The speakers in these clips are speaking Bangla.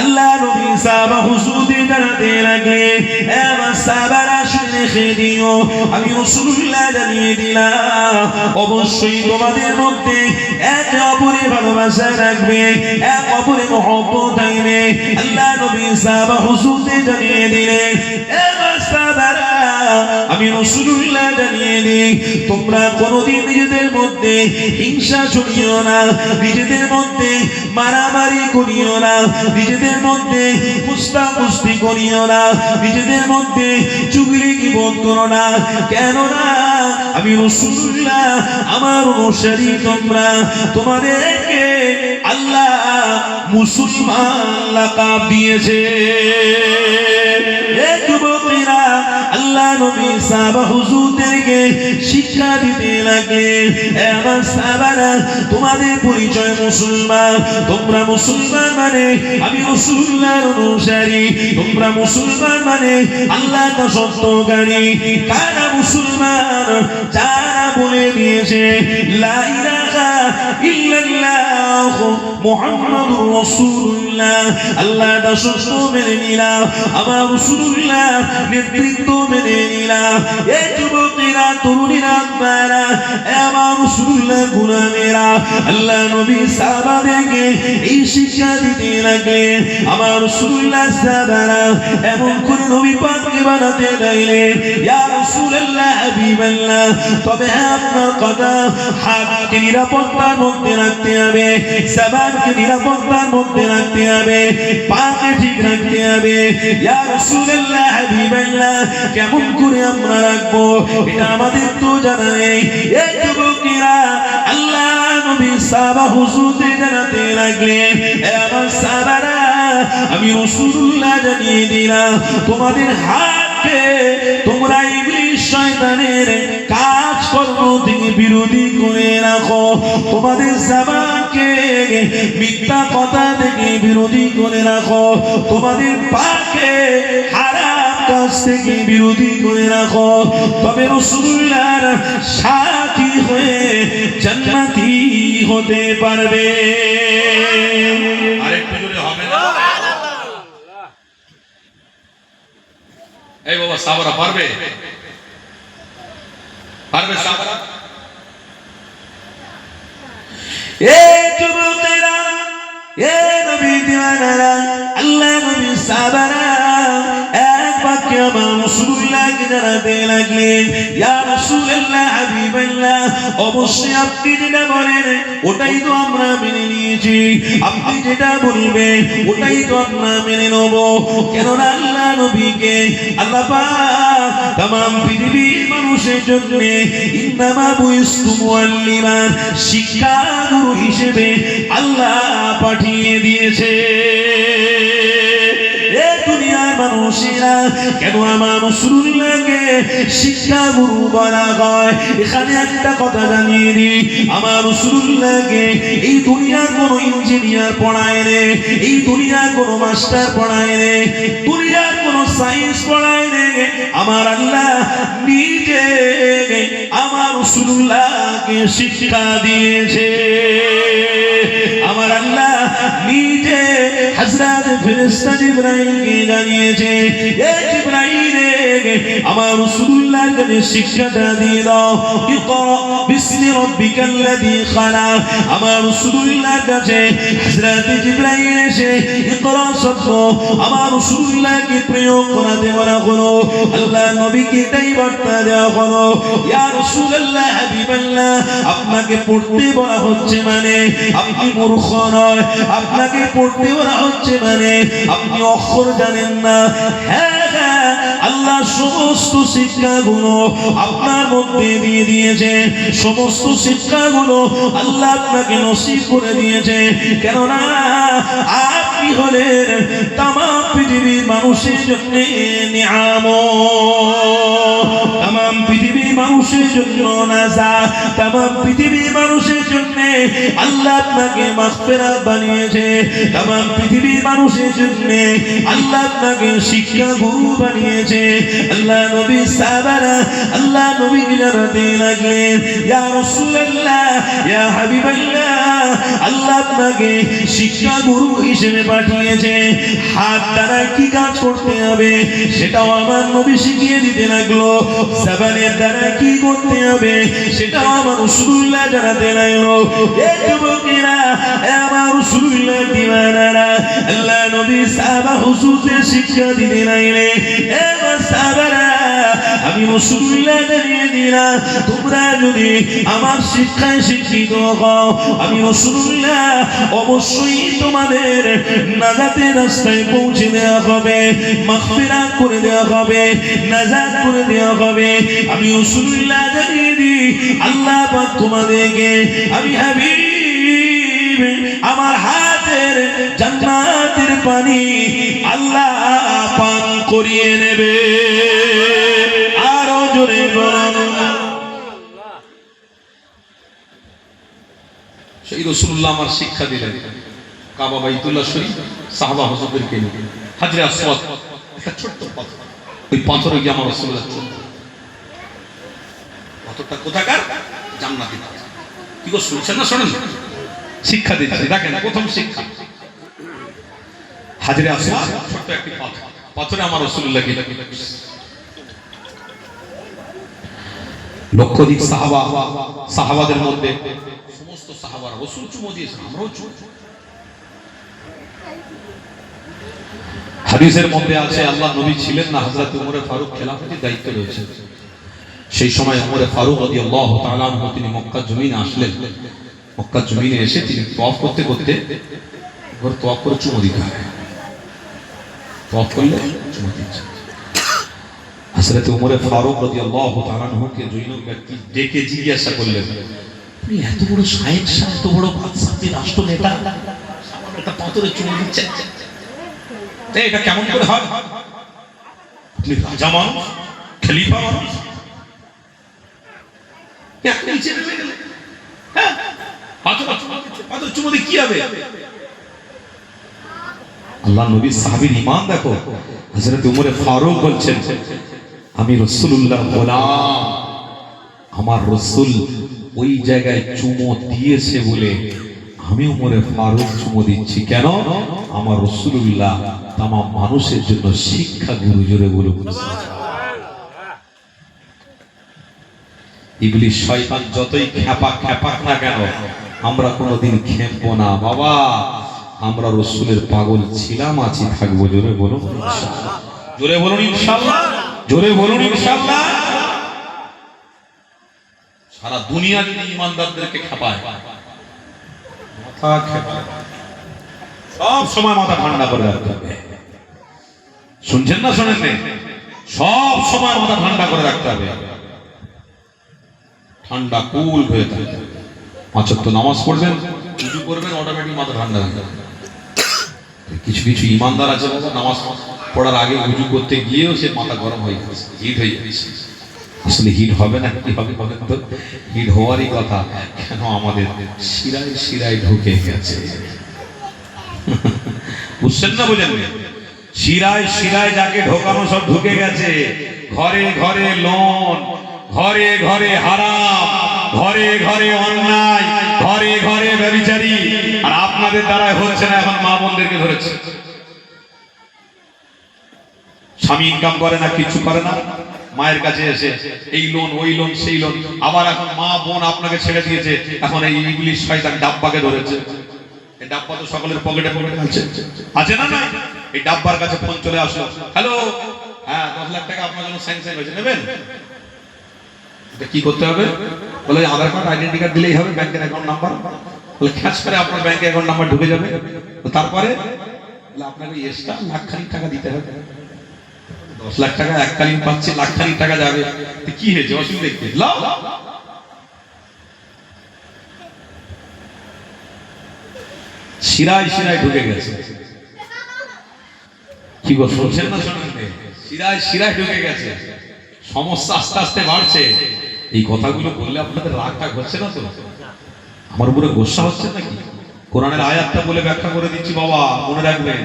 আল্লাহ নবী সাহাবা হুজুরদের জানাতে লাগলেন, এ আমার সাহাবারা শুনে রেখে দিও, আমি রাসূলুল্লাহ জানিয়ে দিলাম অবশ্যই তোমাদের মধ্যে একে অপরের ভালোবাসা রাখবে, এক অপরের মহব্বত থাকবে। আল্লাহ নবী সাহাবা হুজুরদের জানিয়ে দিলেন, এ আমার সাহাবারা আমি রাসূলুল্লাহ জানিয়ে দিই, তোমরা কোনোদিন নিজেদের মধ্যে হিংসা ছড়িও না, নিজেদের মধ্যে মারামারি করিও না, নিজেদের মধ্যে কুস্তাকুস্তি করিও না, নিজেদের মধ্যে চুগলি গীবত করো না। কেননা আমি রাসূলুল্লাহ, আমার অনুসারী তোমরা, তোমাদেরকে আল্লাহ মুসলমান লাকাব দিয়েছে। আল্লাহ নবী সাহাবা হুজুরদেরকে শিক্ষা দিতে লাগলেন, আমার সাহাবারা তোমাদের পরিচয় মুসলমান, তোমরা মুসলমান মানে আমি রাসূলুল্লাহর অনুসারী, তোমরা মুসলমান মানে আল্লাহর সত্যকারী। কারা মুসলমান? যারা বলে দিয়েছে লা ইলাহা ইল্লাল্লাহ মুহাম্মাদুর রাসূলুল্লাহ, আল্লাহর সত্য মেনে নিলাম, আমার রাসূলুল্লাহ নেতৃত্ব মেনে নিলাম। এই যুবকেরা, তরুণীরা, আপনারা আমার রাসূলুল্লাহ গোলামেরা, আল্লাহ নবী সাহাবাদেরকে এই শিক্ষা দিতে লাগলেন। আমার রাসূলুল্লাহ সাহাবারা এমন করে নবী পাককে বানাতে লাগলেন, ইয়া রাসূলুল্লাহ হাবিবাল্লাহ, তবে আপনার কথা হাতকে নিরাপত্তার মধ্যে রাখতে হবে, জবানকে নিরাপত্তার মধ্যে রাখতে হবে, পাকে ঠিক রাখতে হবে। ইয়া রাসূলুল্লাহ হাবিবাল্লাহ, কেমন করে আমরা রাখবো এটা আমাদের তো জানা নেই। এই যুবকেরা আল্লাহ নবী সাহাবা হুজুরদের জানাতে লাগলেন, এ আমার সাহাবারা আমি রাসূলুল্লাহ জানিয়ে দিলাম, তোমাদের হাতকে তোমরা ইবলিস শয়তানের কাজকর্ম থেকে বিরোধী করে রাখো, তোমাদের জবানকে মিথ্যা কথা থেকে বিরোধী করে রাখো, তোমাদের পাকে হারাম কাজ থেকে বিরোধী করে রাখো, তবে রাসূলুল্লাহর সাথী হয়ে জান্নাতি হতে পারবে। আরেকটু জোরে হবে না? এই বাবা সাহাবারা পারবে? পারবে সাহাবারা? এ যুবকেরা, এ নবী দিওয়ানারা, আল্লাহ নবী সাহাবারা এক বাক্যে আমার রাসূলুল্লাহকে জানাতে লাগলেন, ইয়া রাসূলুল্লাহ হাবিবাল্লাহ, অবশ্যই আপনি যেটা বলেন ওটাই তো আমরা মেনে নিয়েছি, আপনি যেটা বলবেন ওটাই তো আমরা মেনে নেব। কেননা আল্লাহ নবীকে আল্লাহ পাক तमाम পৃথিবীর মানুষের জন্য ইন্নামা বুইস্তু মুআল্লিমান, শিক্ষা গুরু হিসেবে আল্লাহ পাঠিয়ে দিয়েছে। দুনিয়ার মানুষেরা কেন আমার রাসূলুল্লাহকে শিক্ষা গুরু বলা হয়? এখানে একটা কথা জানিয়ে দিই, আমার রাসূলুল্লাহকে এই দুনিয়ার কোন ইঞ্জিনিয়ার পড়ায় রে, এই দুনিয়ার কোন মাস্টার পড়ায় রে, দুনিয়ার কোন সায়েন্স পড়ায় রে, আমার আল্লাহ নিজে আমার রাসূলুল্লাহকে শিক্ষা দিয়েছে। আমার আল্লাহ নিজে হযরত ফেরেশতা জিবরাইলকে জানিয়েছে, এ জিবরাইল আমার রাসূলুল্লাহকে শিক্ষাটা দিয়ে দাও, ইকরা বিসমি রাব্বিকাল্লাযী খালাক। আমার রাসূলুল্লাহর কাছে হযরত জিবরাইল এসে ইকরা শব্দ আমার রাসূলুল্লাহকে প্রয়োগ করাতে বলা হলো। আল্লাহ নবীকে এটাই বার্তা দেওয়া হলো, ইয়া রাসূলুল্লাহ হাবিবাল্লাহ, আপনাকে পড়তে বলা হচ্ছে মানে আপনি মূর্খ নয়, আপনাকে পড়তে বলা হচ্ছে মানে আপনি অক্ষর জানেন না। হ্যাঁ, আল্লাহ সমস্ত শিক্ষাগুলো আপনার মধ্যে দিয়ে দিয়েছে, সমস্ত শিক্ষাগুলো আল্লাহ আপনাকে নসিব করে দিয়েছে। কেননা আপনি হলেন তামাম পৃথিবীর মানুষের জন্য নিয়ামত, তামাম পৃথিবীর মানুষের জন্য নাজাত, तमाम পৃথিবীর মানুষের জন্য আল্লাহ আপনাকে মাগফিরাত বানিয়েছে, तमाम পৃথিবীর মানুষের জন্য আল্লাহ আপনাকে শিক্ষা গুরু বানিয়েছে। আল্লাহ নবী সাহাবারা আল্লাহ নবীকে জানাতে লাগলেন, ইয়া রাসূলুল্লাহ ইয়া হাবিবাল্লাহ, আল্লাহ আপনাকে শিক্ষা গুরু হিসেবে পাঠিয়েছে, হাত দ্বারা কি কাজ করতে হবে সেটাও আমার নবী শিখিয়ে দিতে লাগলো, জবানের দ্বারা কি করতে হবে সেটাও আমার রাসূলুল্লাহ জানাতে লাগলো। এই যুবকেরা, আমার রাসূলুল্লাহ দিওয়ানারা, আল্লাহ নবী সাহাবা হুজুরদের শিক্ষা দিতে লাগলেন, এবার সাহাবারা আমি রাসূলুল্লাহ জানিয়ে দিলাম, তোমরা যদি আমার শিক্ষায় শিক্ষিত হও, আমি রাসূলুল্লাহ অবশ্যই তোমাদের নাজাতের রাস্তায় পৌঁছে দেওয়া হবে, মাগফিরাত করে দেওয়া হবে, নাজাত করে দেওয়া হবে। আমি রাসূলুল্লাহ জানিয়ে দিই, আল্লাহ পাক তোমাদেরকে আমি হাবিব আমার হাতের জান্নাতের পানি আল্লাহ পান করিয়ে নেবে। আরো জোরে বলুন। সেই রাসূলুল্লাহ আমার শিক্ষা দিলেন, কাবা বাইতুল্লাহ শরীফ সাহাবা হুজুরদেরকে নিয়ে হাজরে আসওয়াদ একটা ছোট্ট পাথর, ওই পাথরে গিয়ে আমার রাসূলুল্লাহ চলতেন। পাথরটা কোথাকার? জান্নাতি পাথর। কি গো শুনছেন না? শোনেন, শিক্ষা দিচ্ছি, দেখেন প্রথম শিক্ষা। হাজরে আসওয়াদ ছোট্ট একটি পাথর, পাথরে আমার রাসূলুল্লাহ গিয়ে লক্ষাধিক সাহাবাদের মধ্যে সমস্ত সাহাবারা রাসূল চুমো দিয়েছেন, আমরাও চুমো। হাদিসের মধ্যে আছে আল্লাহ নবী ছিলেন না, হযরত ওমর ফারুক খেলাফতের দায়িত্ব রয়েছে। সেই সময় ওমর ফারুক রাদিয়াল্লাহু তাআলা আনহু তিনি মক্কা জমিনে আসলেন। মক্কা জমিনে এসে তিনি তওয়াফ করতে করতে ঘর তওয়াফ করে চুমো দিতে হয়, তওয়াফ করলে চুমো দিচ্ছে। হযরত ওমর ফারুক রাদিয়াল্লাহু তাআলা আনহুকে জৈনব ব্যক্তি ডেকে জিজ্ঞাসা করলেন, আপনি এত বড় শায়েখ সাহেব, এত বড় বাদশা, রাষ্ট্র নেতা, সামান্য একটা পাথরে চুমো দিচ্ছেন, এটা কেমন করে হয়? আপনি রাজা মানুষ, খলিফা মানুষ, নিচে নেমে গেলেন, হ্যাঁ পাথর চুমো দিয়ে কি হবে? আল্লাহ নবী সাহাবীর ঈমান দেখো। হযরত ওমর ফারুক বলছেন, আমি রাসূলুল্লাহ গোলাম, আমার রাসূল ওই জায়গায় চুমো দিয়েছে বলে আমি ওমর ফারুক চুমো দিচ্ছি। কেন? আমার রাসূলুল্লাহ তামাম মানুষের জন্য শিক্ষা গুরু। জোরে বলুন। ইবলিস শয়তান যতই খেপাক না কেন, আমরা কোনোদিন খেপবো না বাবা, আমরা রাসূলের পাগল ছিলাম, আছি, থাকবো। জোরে বলুন ইনশাআল্লাহ। জোরে বলুন ইনশাআল্লাহ। জোরে বলুন ইনশাআল্লাহ। সারা দুনিয়া যদি ঈমানদারদেরকে খেপায়, মাথা খেপায়, সব সময় মাথা ঠান্ডা করে রাখতে হবে। শুনছেন না? শোনেন না? সব সময় মাথা ঠান্ডা করে রাখতে হবে, ঠান্ডা কুল হয়ে থাকতে হবে। 5 ওয়াক্ত নামাজ পড়বেন, উযু করবেন, অটোমেটিক মাথা ঠান্ডা হয়ে যাবে। কিছু কিছু ঈমানদার আছে নামাজ পড়ার আগে উযু করতে গিয়েও সে মাথা গরম হয়ে যাচ্ছে, হিট হয়ে যাচ্ছে। আসলে হিট হবে না, কি হবে? বলেন তো, হিট হওয়ারই কথা। কেন? আমাদের শিরায় শিরায় ঢুকে গেছে। বুঝছেন না? বুঝেন? শিরায় শিরায় যাকে ঢোকানো সব ঢুকে গেছে। ঘরে ঘরে লোন, ঘরে ঘরে হারাম, ঘরে ঘরে অন্যায়, ঘরে ঘরে ব্যভিচারী। আর আপনাদের দ্বারা হচ্ছে না, এখন মা বোনদেরকে ধরেছে। স্বামী ইনকাম করে না, কিছু করে না, মায়ের কাছে এসে এই লোন, ওই লোন, সেই লোন। আবার এখন মা বোন আপনাকে ছেড়ে দিয়েছে, এখন এই ইবলিস শয়তান ডাব্বাকে ধরেছে। এই ডাব্বা তো সকলের পকেটে পকেটে আছে, আছে না? না, এই ডাব্বার কাছে ফোন চলে আসলো, হ্যালো, হ্যাঁ 10 লাখ টাকা আপনার জন্য স্যাংশন হয়েছে, নেবেন? কি করতে হবে? বলে আধার কার্ড, আইডেন্টি কার্ড দিলেই হবে, ব্যাংকের অ্যাকাউন্ট নাম্বার। বলে ক্যাশ করে আপনার ব্যাংকের অ্যাকাউন্ট নাম্বার ঢুকে যাবে। তারপরে আপনাকে এক্সট্রা লাখখানিক টাকা দিতে হবে। 10 লাখ টাকা এককালীন পাচ্ছে, লাখখানিক টাকা যাবে, কি হয়েছে? অসুবিধা দেখতে শিরায় শিরায় ঢুকে গেছে। কি গো, শুনছেন না? শোনেন? শিরায় শিরায় ঢুকে গেছে। সমস্যা আস্তে আস্তে বাড়ছে। এই কথাগুলো বললে আপনাদের রাগটা হচ্ছে না তো? আমার উপরে গোসা হচ্ছে নাকি? কোরআনের আয়াতটা বলে ব্যাখ্যা করে দিচ্ছি বাবা, মনে রাখবেন।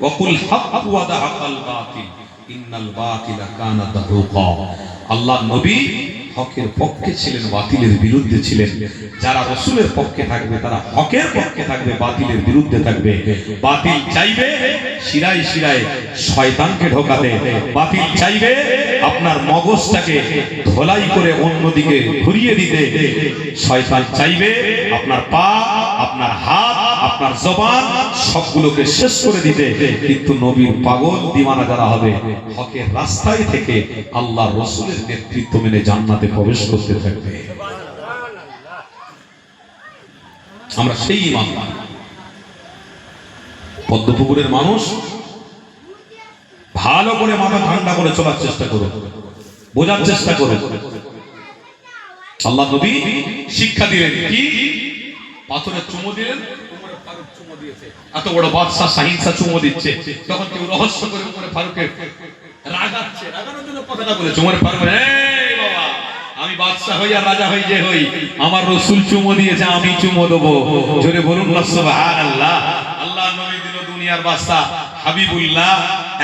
ওয়াকুল হাক্কু ওয়া দাহাকাল বাতিল ইন্নাল বাতিলা কানা যাহুকা। আল্লাহর নবী হকের পক্ষে ছিলেন, বাতিলের বিরুদ্ধে ছিলেন। যারা রাসূলের পক্ষে থাকবে তারা হকের পক্ষে থাকবে, বাতিলের বিরুদ্ধে থাকবে। বাতিল চাইবে শিরায় শিরায় শয়তানকে ঢোকাতে, বাতিল চাইবে আপনার মগজটাকে ধোলাই করে অন্যদিকে ঘুরিয়ে দিতে, শয়তান চাইবে আপনার পা, আপনার হাত, আপনার জবান সবগুলোকে শেষ করে দিতে। কিন্তু নবীর পাগল দিওয়ানা যারা হবে হকের রাস্তায় থেকে আল্লাহ রাসূলের নেতৃত্ব মেনে জান্নাতে প্রবেশ করতে থাকবে। আমরা সেই ইমানদার। পদ্মপুকুরের মানুষ ভালো করে মাথা ঠান্ডা করে চলার চেষ্টা করো, বোঝার চেষ্টা করো। আল্লাহ নবী শিক্ষা দিলেন কি? পাথরে চুমো দিলেন, উমরে ফারুক চুমো দিয়েছে। এত বড় বাদশা সাহিংসা চুমো দিচ্ছে, তখন কেউ রহস্য করে উমরে ফারুকের রাগাচ্ছে, রাগানোর জন্য কথাটা বলেছে। উমরে ফারুক, এই বাবা, আমি বাদশা হই আর রাজা হই যে হই, আমার রাসূল চুমো দিয়েছে, আমি চুমো দেবো। জোরে বলুন না সুবহানাল্লাহ। আল্লাহ নবী দিল দুনিয়ার বাদশা হাবিবুল্লাহ।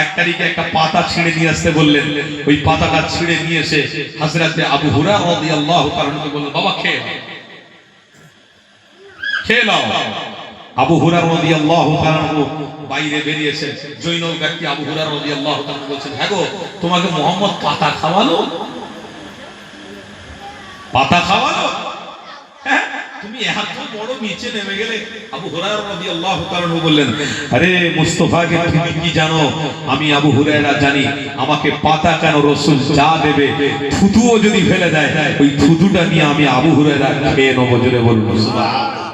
এক তারিখে একটা পাতা ছিঁড়ে নিয়ে আসতে বললেন। ওই পাতাটা ছিঁড়ে নিয়ে এসে হযরতে আবু হুরায়রা রাদিয়াল্লাহু তাআলা বললেন, বাবা খেয়ে নাও। আবু হুরায়রা রাদিয়াল্লাহু তাআলা বাইরে বেরিয়েছেন। জৈনব ব্যক্তি আবু হুরায়রা রাদিয়াল্লাহু তাআলা বলছেন, হ্যাঁ গো, তোমাকে মুহাম্মদ পাতা খাওয়ালো? পাতা খাওয়ালো? হ্যাঁ, তুমি এত বড় নিচে নেমে গেলে? আবু হুরায়রা রাদিয়াল্লাহু তাআলা বললেন, আরে মুস্তাফাকে তুমি কি জানো? আমি আবু হুরায়রা জানি। আমাকে পাতা কেন, রাসূল যা দেবে থুতুও যদি ফেলে দেয়, ওই থুতুটা নিয়ে আমি আবু হুরায়রা খেয়ে নেব। জোরে বলুন সুবহানাল্লাহ।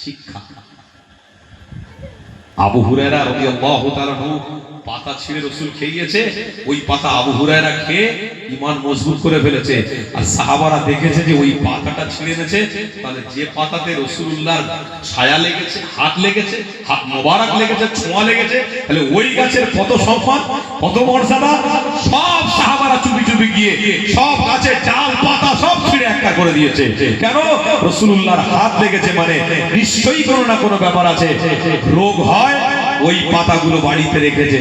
শিক্ষা। আবু হুরায়রা রাদিয়াল্লাহু তাআলা পাতা ছিঁড়ে রাসূল খেয়েছে, ওই পাতা আবু হুরায়রা খেয়ে ঈমান মজবুত করে ফেলেছে। আর সাহাবারা দেখেছে যে ওই পাতাটা ছিঁড়ে এনেছে, তাহলে যে পাতাতে রাসূলুল্লাহর ছায়া লেগেছে, হাত লেগেছে, হাত মোবারক লেগেছে, ছোঁয়া লেগেছে, তাহলে ওই গাছের কত সম্মান, কত মর্যাদা। সব সাহাবারা চুপি চুপি গিয়ে সব গাছের ডাল পাতা সব ছিঁড়ে একটা করে দিয়েছে। কেন? রাসূলুল্লাহর হাত লেগেছে, মানে নিশ্চয়ই কোনো না কোনো ব্যাপার আছে। রোগ হয়, ওই পাতাগুলো বাড়িতে রেখেছে,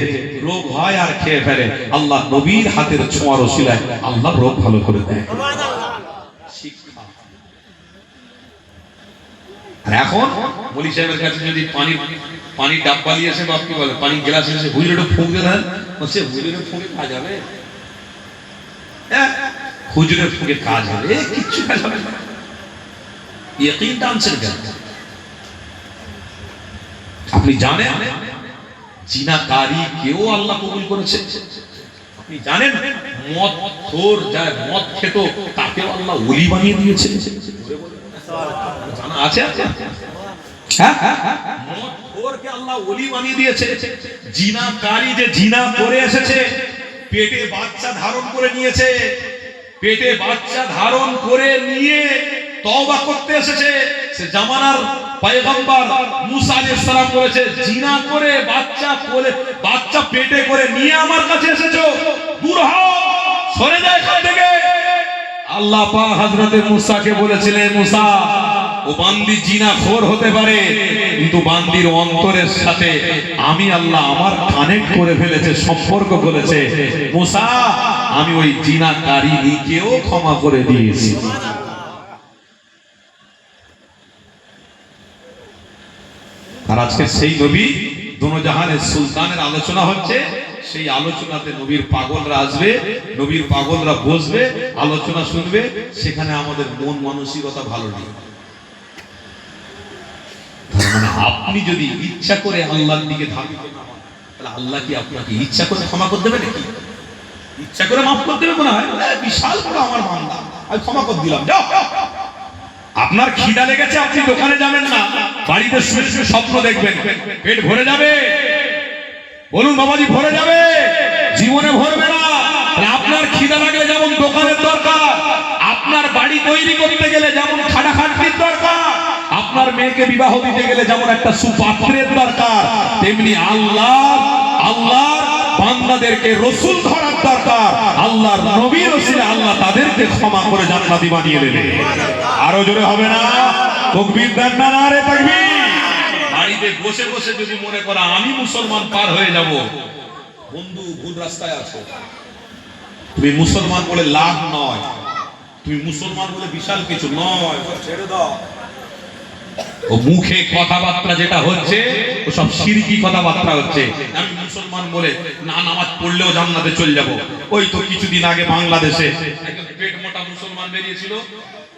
রোগ হয় আর খেয়ে ফেলে। আল্লাহ নবীর হাতের ছোঁয়ার ওসিলায় আল্লাহ রোগ ভালো করে দেয়। শিক্ষা। আর এখন মলি সাহেবের কাছে যদি পানি ডাব্বা নিয়ে এসে, বাপ কি বলে, পানি গ্লাস এসে হুজুরে ফুঁক দেন, বলছে হুজুরে ফুঁকে কাজ হবে? হুজুরের ফুঁকে কাজ হবে? কিচ্ছু কাজ হবে না। ইয়াকিন টানছেন কেন? আপনি জানেন জিনাকারী কেউ আল্লাহ কবুল করেছে? আপনি জানেন মদ খোর যায় মদ খেত তাকেও আল্লাহ ওলি বানিয়ে দিয়েছে? জানা আছে? হ্যাঁ, মদ খোরকে আল্লাহ ওলি বানিয়ে দিয়েছে। জিনাকারী যে জিনা করে এসেছে, পেটে বাচ্চা ধারণ করে নিয়েছে, পেটে বাচ্চা ধারণ করে নিয়ে তওবা করতে এসেছে, সে জামানার পয়গম্বর মুসা আলাইহিস সালাম বলেছে, জিনা করে বাচ্চা পেটে করে নিয়ে আমার কাছে এসেছো, দূর হও, সরে যাও এখান থেকে। আল্লাহ পাক হযরতে মুসাকে বলেছিলেন, মুসা, ও বান্দি জিনাখোর হতে পারে, কিন্তু বান্দির অন্তরের সাথে আমি আল্লাহ আমার কানেক্ট করে ফেলেছে, সম্পর্ক করেছে। মুসা, আমি ওই জিনাকারীকেও ক্ষমা করে দিয়েছি। আর আজকে সেই নবী দুনিয়ার সুলতানের আলোচনা হচ্ছে, সেই আলোচনাতে নবীর পাগলরা আসবে, নবীর পাগলরা বসবে, আলোচনা শুনবে। সেখানে আমাদের মন মানসিকতা ভালো নেই। মানে আপনি যদি ইচ্ছা করে আল্লাহর দিকে ধাবিত না হন, তাহলে আল্লাহ কি আপনাকে ইচ্ছা করে ক্ষমা করে দেবে নাকি? ইচ্ছা করে মাফ করে দেবে মনে হয়? বিশাল বড় আমার বান্দা, আমি ক্ষমা করে দিলাম, যাও। আপনার খিদা লেগেছে, আপনি দোকানে যাবেন না, বাড়িতে শুয়ে শুয়ে স্বপ্ন দেখবেন, পেট ভরে যাবে? বলুন বাবাজি, ভরে যাবে? জীবনে ভরবে না। আপনার খিদা লাগলে যেমন দোকানের দরকার, আপনার বাড়ি তৈরি করতে গেলে যেমন খাটাখাটনির দরকার, আপনার মেয়েকে বিবাহ দিতে গেলে যেমন একটা সুপাত্রের দরকার, তেমনি আল্লাহ বান্দা আপনাদেরকে রসুল ধরার দরকার, আল্লাহর নবী রসুল আল্লাহ তাদেরকে ক্ষমা করে জান্নাতি বানিয়ে দেবে। আরো জোরে হবে না? তাকবীর দেন না, নারে তাকবীর। বাড়িতে বসে বসে যদি মনে করা আমি মুসলমান পার হয়ে যাব, বন্ধু ভুল রাস্তায় আছো। তুমি মুসলমান বলে লাভ নয়, তুমি মুসলমান বলে বিশাল কিছু নয়, ছেড়ে দাও। ও মুখে কথাবার্তা যেটা হচ্ছে ও সব শিরকি কথাবার্তা হচ্ছে। আমি মুসলমান বলে না নামাজ পড়লেও জান্নাতে চলে যাব। ওই তো কিছুদিন আগে বাংলাদেশে একজন পেট মোটা মুসলমান বেরিয়েছিল,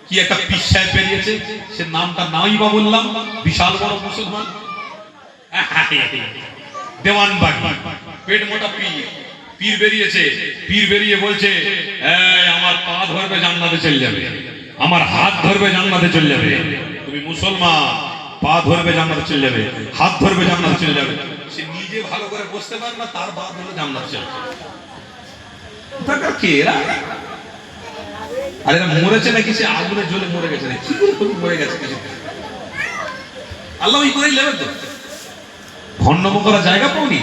কি একটা পীর সাহেব বেরিয়েছে, সে নামটা নাই বা বললাম, বিশাল বড় মুসলমান, দেওয়ানবাগি পেট মোটা পীর বেরিয়েছে। পীর বেরিয়ে বলছে আমার পা ধরবে জান্নাতে চলে যাবে, আমার হাত ধরবে জান্নাতে চলে যাবে। তুমি মুসলমান, পা ধরবে জান্নাতে চলে যাবে, হাত ধরবে জান্নাতে চলে যাবে। সে নিজে ভালো করে বসতে পারে না, তার পা ধরে জান্নাতে চলে যাবে। কে এরা? আরে এরা মরেছে নাকি সে আগুনে জ্বলে মরে গেছে নাকি? কি করে মরে গেছে কিছু? আল্লাহ ওই করেই নেবে তো। ভণ্ডামি করার জায়গা পাওনি,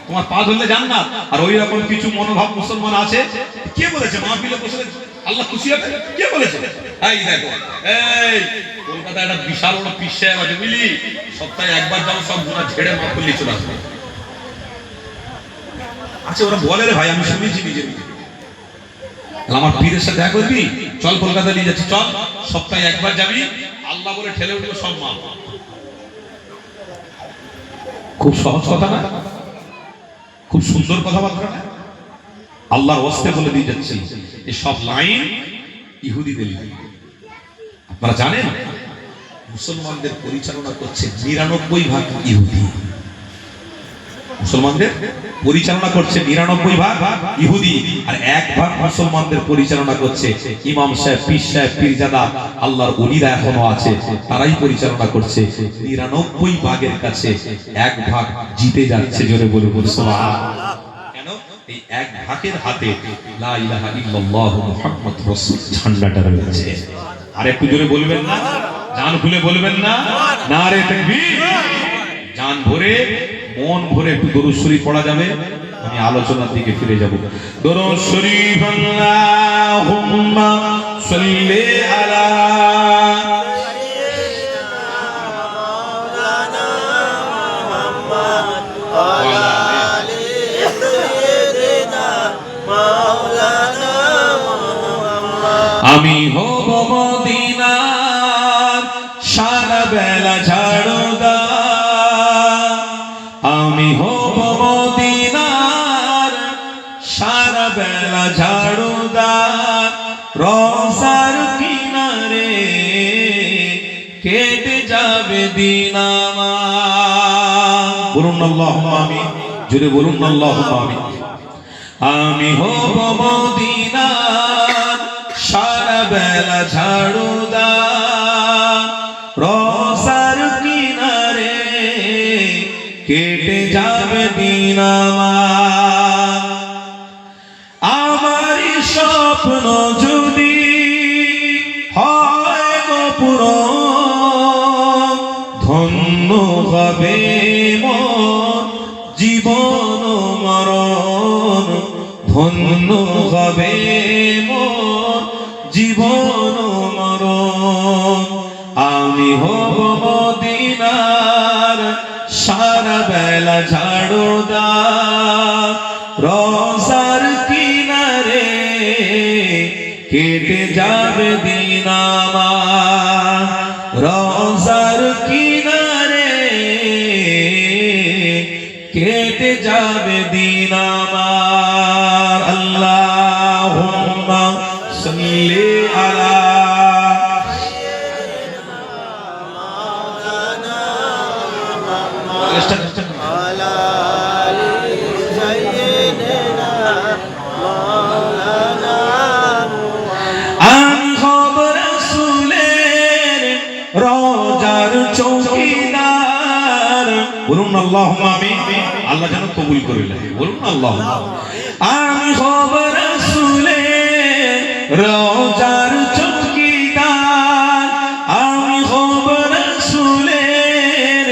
তোমার পা ধরলে জান্নাত। আর ওই রকম কিছু মনোভাব মুসলমান আছে। কে বলেছে মাহফিলে বসে আল্লাহ খুশি হবে? কে বলেছে? এই দেখো, এই কলকাতায় একটা বিশাল বড় পীর সাহেব আছে, বুঝলি, সপ্তাহে একবার যাও, সব গুনাহ ঝেড়ে মাফ করলে চলে আসবে। আচ্ছা, ওরা বলে রে ভাই, আমি শুনেছি নিজে নিজে। আমার পীরের সাথে দেখা করবি, চল কলকাতা নিয়ে যাচ্ছি, চল সপ্তাহে একবার যাবি, আল্লাহ বলে ঠেলে উঠবে সব মাফ। খুব সহজ কথা না? খুব সুন্দর কথাবার্তা না? আল্লাহর ওয়াস্তে বলে দিয়ে যাচ্ছি, এই সব লাইন ইহুদিদের লাইন। আপনারা জানেন মুসলমানদের পরিচালনা করছে ৯৯% ইহুদি। মুসলমানদের পরিচালনা করছে ৯৯% ইহুদি, আর ১% মুসলমানদের পরিচালনা করছে ইমাম সাহেব, পীর সাহেব, পীরজাদা, আল্লাহর ওলিরা এখনো আছে, তারাই পরিচালনা করছে। ৯৯%-এর কাছে ১% জিতে যাচ্ছে। জোরে বলে বলে সুবহানাল্লাহ। কেন? এই ১%-এর হাতে লা ইলাহা ইল্লাল্লাহ মুহাম্মদ রাসূল ঝান্ডাটা রয়েছে। আর একটু জোরে বলবেন না? জান খুলে বলবেন না? নারে তাকবীর। জান ভরে, মন ভরে একটু দরুদ শরীফ পড়া যাবে। আমি আলোচনার দিকে ফিরে যাব। দরুদ শরীফ আল্লাহুম্মা সাল্লি আলা আমি হব মদিনার সারা বেলা ঝাড়ুদার, আমি হব মদিনার সারা বেলা ঝাড়ুদার, রওজার কিনারে কেটে যাবে দিন আমার। বলুন আল্লাহুম্মা আমিন, জোরে বলুন আল্লাহুম্মা আমিন। আমি হব মদিনার সারা বেলা ঝাড়ুদার, রওজার কিনারে কেটে যাবে দিন আমার। আমারই স্বপ্ন যদি হয় গো পূরণ, ধন্য হবে মোর জীবন মরণ, ধন্য হবে মোর জীবন মরণ। আমি হব মদিনার সারা বেলা ঝাড়ুদার, রওজার কিনারে কেটে যাবে দিন আমার, রওজার কিনারে কেটে যাবে দিন আমার। আল্লাহুম্মা সাল্লি আলা রওজার চৌকিদার। বলুন আল্লাহুম্মা আমিন। আল্লাহ যেন কবুল করে নেয়। বলুন আল্লাহুম্মা। আমি হব রাসূলের রওজার চৌকিদার, আমি হব রাসূলের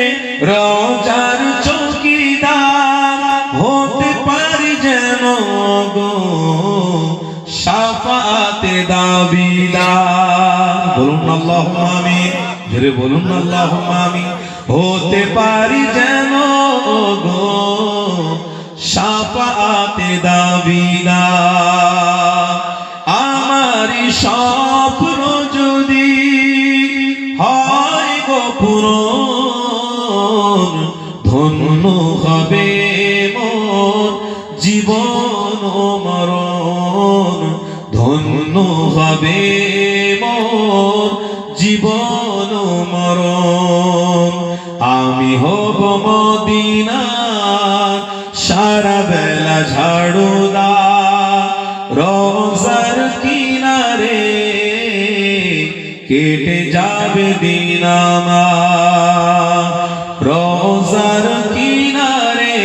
রওজার চৌকিদার, হতে পারি যেন দাবিদার, বলুন আল্লাহুম্মা আমিন, জোরে বলুন আল্লাহুম্মা আমিন। হতে পারি যেন গো শাফাআতে দাবিদার, আমারি স্বপ্ন যদি হয় গো পূরণ, ধন্য হবে মোর জীবন ও মরণ, ধন্য হবে মোর জীবন ও মরণ। আমি হব মদিনার সারা বেলা ঝাড়ুদার, রোজার কিনারে কেটে যাবে দিন আমার, রোজার কিনারে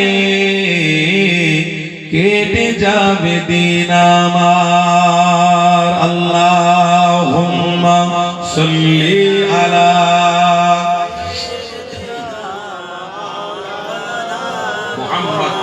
কেটে যাবে দিন আমার। আল্লাহুম্মা সাল্লি আলা মুহাম্মদ।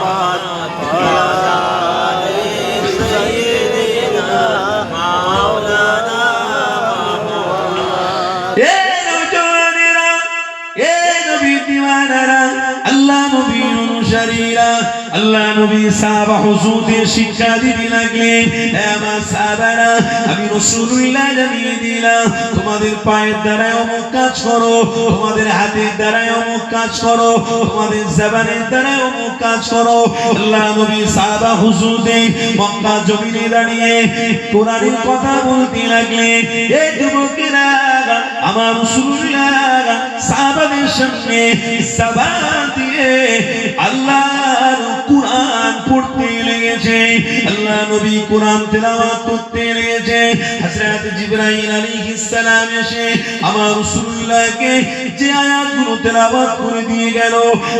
আল্লাহ নবী অনুসারীরা, আল্লাহ নবী সাহাবা হুজুরদের শিক্ষা দিতে লাগলেন, আমার সাহাবারা আমি রাসূলুল্লাহ জানিয়ে দিলাম, তোমাদের পায়ের দ্বারা অমুক কাজ করো, তোমাদের হাতের দ্বারা অমুক কাজ করো, তোমাদের জবানের দ্বারা অমুক কাজ করো। আল্লাহ নবী সাহাবা হুজুরদের মক্কা জমিনে দাঁড়িয়ে কোরআনের কথা বলতে লাগলেন। এই যুবকেরা আমার রাসূলুল্লাহ সাহাবাদের সামনে জবান দিয়ে আল্লাহর কুরআন পড়তে লেগেছে, আল্লাহ নবী কুরআন তেলাওয়াত করতে লেগেছে। হযরত জিবরাইল আলাইহিস সালাম এসে আমার রাসূলুল্লাহকে যে আয়াতগুলো তেলাওয়াত করে দিয়ে গেল,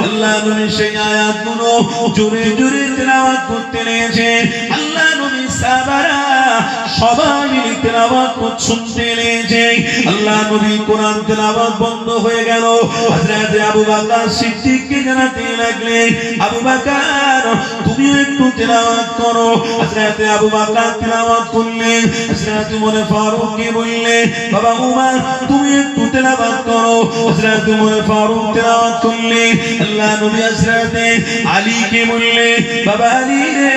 আল্লাহ নবী সেই আয়াতগুলো জোরে জোরে তেলাওয়াত করতে লেগেছে। আল্লাহ নবী সাহাবারা সবাই মিলে তেলাওয়াত শুনতে লেগেছে। আল্লাহ নবী কোরআন তেলাওয়াত বন্ধ হয়ে গেল। হযরত আবু বকর সিদ্দিককে জানাতে লাগলেন, আবু বকর তুমিও একটু তেলাওয়াত করো। হযরত আবু বকর তেলাওয়াত করলেন। হযরত উমর ফারুককে বললেন, বাবা উমর তুমি একটু তেলাওয়াত করো। হযরত উমর ফারুক তেলাওয়াত করলেন। আল্লাহ নবী হযরত আলীকে বললেন, বাবা আলী রে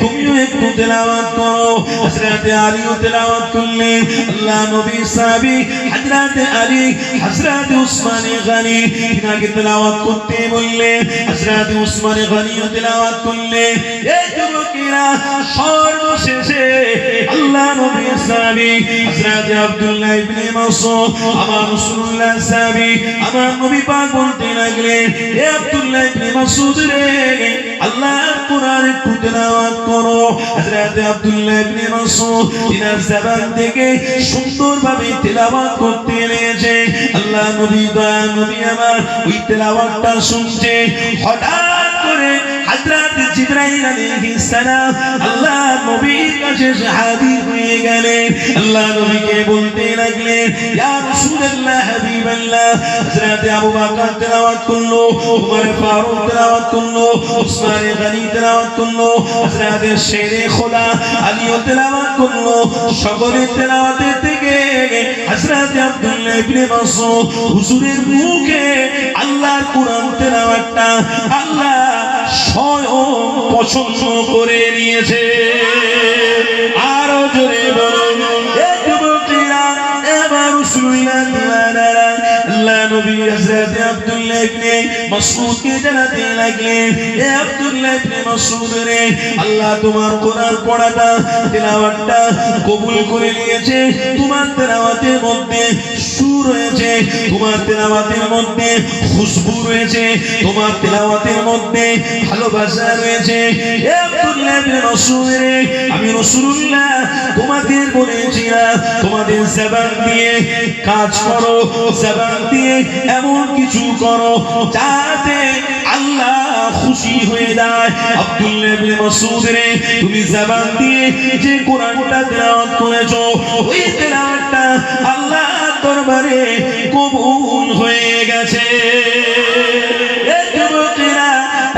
তুমিও একটু তেলাওয়াত করো। হযরত আলীও তেলাওয়াত করলেন। আল্লাহ নবী সাহাবী হযরত আলী হযরত উসমান গনি ইনাকে তেলাওয়াত করতে বললেন। হযরত উসমান গনিও তেলাওয়াত করলেন। এই যুবকেরা সর্বশেষে আল্লাহ নবী সাহাবী হযরত আব্দুল্লাহ ইবনে মাসউদ আমার রাসূলুল্লাহ সাহাবী আমার নবী পাক বলতে লাগলেন, এ আব্দুল্লাহ ইবনে মাসউদ রে আল্লাহর কোরআন একটু তেলাওয়াত করো। হযরত আব্দুল্লাহ ইবনে মাসউদ তিনার জবান থেকে সুন্দরভাবে তেলাওয়াত করতে লেগেছে। আল্লাহ নবী দয়া নবী আমার ওই তেলাওয়াতটা শুনছে। হঠাৎ করে হযরত জিবরাইল আলাইহিস সালাম আল্লাহ নবীর কাছে হাজির হয়ে গেলেন। আল্লাহ নবীকে বলতে লাগলেন, ইয়া রাসূলুল্লাহ হাবিবাল্লাহ। হযরত আবু বকর তেলাওয়াত করলো, উমর ফারুক তেলাওয়াত করলো, উসমান গনি তেলাওয়াত করলো, হযরত শেরে খোদা আলীও তেলাওয়াত করলো। সকলের তেলাওয়াতের থেকে হযরত আব্দুল্লাহ ইবনে মাসউদ হুজুরের মুখে আল্লাহর কোরআন তেলাওয়াতটা আল্লাহ স্বয়ং পছন্দ করে নিয়েছে। আরো জোরে বলুন, এ যুবকেরা এবার রাসূলুল্লাহ দিওয়ানারা আল্লাহ নবী হযরত আব্দুল্লাহ ইবনে মাসউদকে জানাতে লাগলেন, এ আব্দুল্লাহ ইবনে মাসউদ রে আল্লাহ তোমার কোরআন পড়াটা তেলাওয়াতটা কবুল করে নিয়েছে। তোমার তেলাওয়াতের মধ্যে সুর রয়েছে, তোমার তেলাওয়াতের মধ্যে খুশবু রয়েছে, তোমার তেলাওয়াতের মধ্যে ভালোবাসা রয়েছে। এ আব্দুল্লাহ ইবনে মাসউদ রে আমি রাসূলুল্লাহ তোমাদের বলেছিলাম তোমাদের জবান দিয়ে কাজ করো, জবান দিয়ে এমন কিছু করো যাতে আল্লাহ খুশি হয়ে যায়। আব্দুল্লাহ ইবনে মাসউদ রে তুমি জবান দিয়ে যে কোরআনটা তেলাওয়াত করেছো ওই তেলাওয়াতটা আল্লাহর দরবারে কবুল হয়ে গেছে। এই যুবকেরা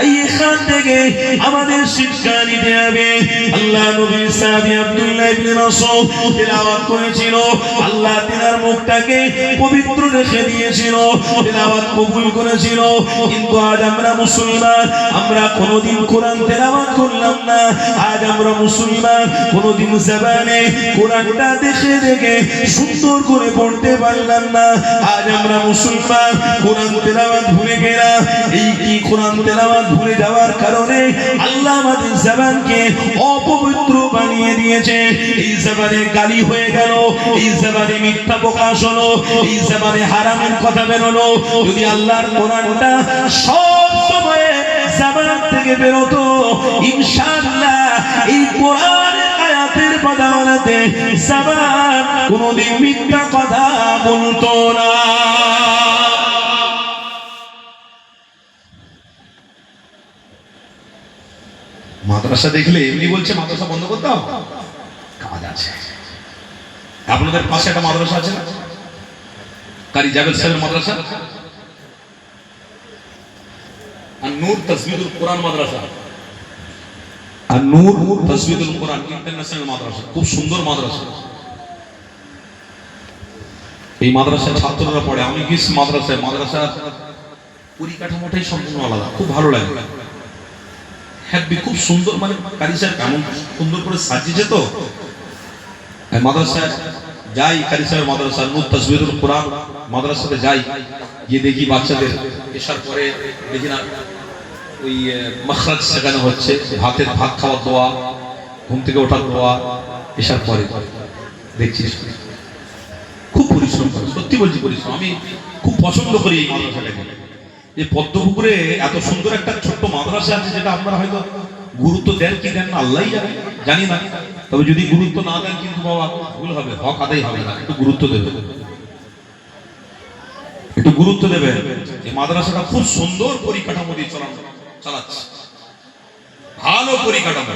এইখান থেকে আমাদের শিক্ষা নিতে হবে। আল্লাহ নবী সাহাবী আব্দুল্লাহ ইবনে মাসউদ তেলাওয়াত করেছিল, আল্লাহ তিনার মুখটাকে পবিত্র রেখে দিয়েছিল, তেলাওয়াত কবুল করেছিল। কিন্তু আজ আমরা মুসলমান, আমরা কোনোদিন কোরআন তেলাওয়াত করলাম না। আজ আমরা মুসলমান কোনোদিন জবানে কোরআনটা দেখে দেখে সুন্দর করে পড়তে পারলাম না। আজ আমরা মুসলমান কোরআন তেলাওয়াত ভুলে গেলাম। এই কি কোরআন তেলাওয়াত ভুলে যাওয়ার কারণে আল্লাহ আমাদের জবানকে অপবিত্র বানিয়ে দিয়েছে। এই জবানে গালি হয়ে গেল, এই জবানে মিথ্যা প্রকাশ হলো, এই জবানে হারামের কথা বেরোলো। যদি আল্লাহর কোরআনটা সব সময় জবান থেকে বেরোতো, ইনশাআল্লাহ এই কোরআনের আয়াতের বদৌলতে জবান কোনোদিন মিথ্যা কথা বলতো না। মাদ্রাসা দেখলে এমনি বলছে মাদ্রাসা বন্ধ করতে হবে, কাজ আছে। আপনাদের পাশে একটা মাদ্রাসা আছে না, কারি জাভেদ সাহেবের মাদ্রাসা, আর নূর তাসবিদুল কোরআন মাদ্রাসা, আর নূর তাসবিদুল কোরআন ইন্টারন্যাশনাল মাদ্রাসা, খুব সুন্দর মাদ্রাসা। এই মাদ্রাসায় ছাত্ররা পড়ে। আমি গেছি মাদ্রাসায়, মাদ্রাসার পরিকাঠামোটাই সম্পূর্ণ আলাদা, খুব ভালো লাগে। হ্যাপি, খুব সুন্দর, মানে কারি সাহেব কেমন সুন্দর করে সাজিয়েছে। তো মাদ্রাসায় যাই, কারি সাহেব মাদ্রাসা নূর তাসবিদুল কোরআন মাদ্রাসাতে যাই, গিয়ে দেখি বাচ্চাদের এসার পরে দেখি না ওই মাখরাজ শেখানো হচ্ছে, ভাত খাওয়ার দোয়া, ঘুম থেকে ওঠার দোয়া, এসার পরে দেখছি খুব পরিশ্রম করে। সত্যি বলছি পরিশ্রম। আমি খুব পছন্দ করি এই মাদ্রাসাটাকে। যে পদ্মপুকুরে এত সুন্দর একটা ছোট্ট মাদ্রাসা আছে, যেটা আপনারা হয়তো গুরুত্ব দেন কি দেন না আল্লাহই জানি না। তবে যদি গুরুত্ব না দেন কিন্তু বাবা ভুল হবে, হক আদায় হবে না। একটু গুরুত্ব দেবে, একটু গুরুত্ব দেবে। এই মাদ্রাসাটা খুব সুন্দর পরিকাঠামো দিয়ে চালাচ্ছে, ভালো পরিকাঠামো।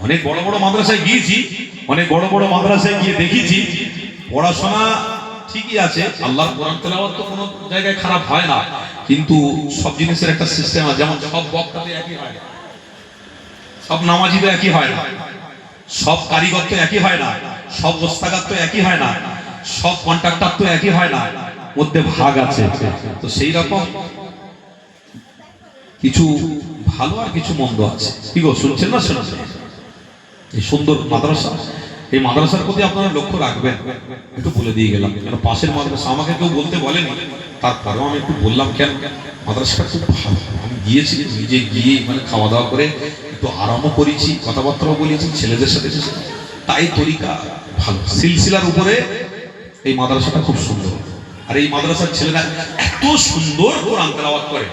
অনেক বড় বড় মাদ্রাসায় গিয়েছি, অনেক বড় বড় মাদ্রাসায় গিয়ে দেখেছি পড়াশোনা ঠিকই আছে, আল্লাহর কোরআন তেলাওয়াত তো কোনো জায়গায় খারাপ হয় না, কিন্তু সব জিনিসের একটা সিস্টেম আছে। যেমন সব বক্তাতে একই হয় না, সব নামাজিতে একই হয় না, সব কারিগর তো একই হয় না, সব ওস্তাগার তো একই হয় না, সব কন্ট্রাক্টর তো একই হয় না, মধ্যে ভাগ আছে। তো সেই রকম কিছু ভালো আর কিছু মন্দ আছে। কি গো, শুনছেন না শুনছেন? এই সুন্দর মাদ্রাসা, এই মাদ্রাসার প্রতি আপনারা লক্ষ্য রাখবেন। একটু বলে দিয়ে গেলাম, কারণ পাশের মাদ্রাসা আমাকে কেউ বলতে বলেনি, তারপরেও আমি একটু বললাম। কেন, মাদ্রাসাটা খুব ভালো। আমি গিয়েছি, নিজে গিয়ে মানে খাওয়া দাওয়া করে একটু আরামও করেছি, কথাবার্তাও বলেছি ছেলেদের সাথে, তাই তরিকা ভালো। সিলসিলার উপরে এই মাদ্রাসাটা খুব সুন্দর। আর এই মাদ্রাসার ছেলেরা এত সুন্দর কোরআন তেলাওয়াত করে,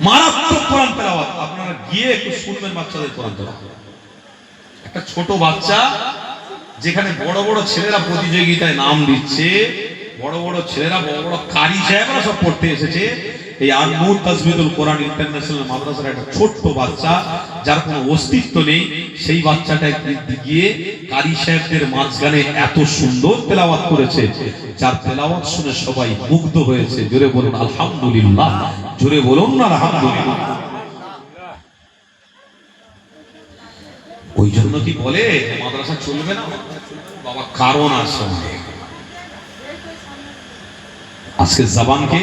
মারাত্মক কোরআন তেলাওয়াত। আপনারা গিয়ে একটু শুনবেন বাচ্চাদের কোরআন তেলাওয়াত। একটা ছোট বাচ্চা, যেখানে বড় বড় ছেলেরা প্রতিযোগিতায় নাম দিচ্ছে, বড় বড় ছেলেরা, বড় বড় কারি সাহেবরা সব পড়তে এসেছে, এই নূর তাসবিদুল কোরআন ইন্টারন্যাশনাল মাদ্রাসার একটা ছোট্ট বাচ্চা, যার কোনো অস্তিত্ব নেই, সেই বাচ্চাটা গিয়ে কারি সাহেবদের মাঝখানে এত সুন্দর তেলাওয়াত করেছে, যার তেলাওয়াত শুনে সবাই মুগ্ধ হয়েছে। জোরে বলুন আলহামদুলিল্লাহ, জোরে বলুন না আলহামদুলিল্লাহ। ওই জন্য কি বলে মাদ্রাসা চলবে না বাবা, কারণ আছে। আজকে জবানকে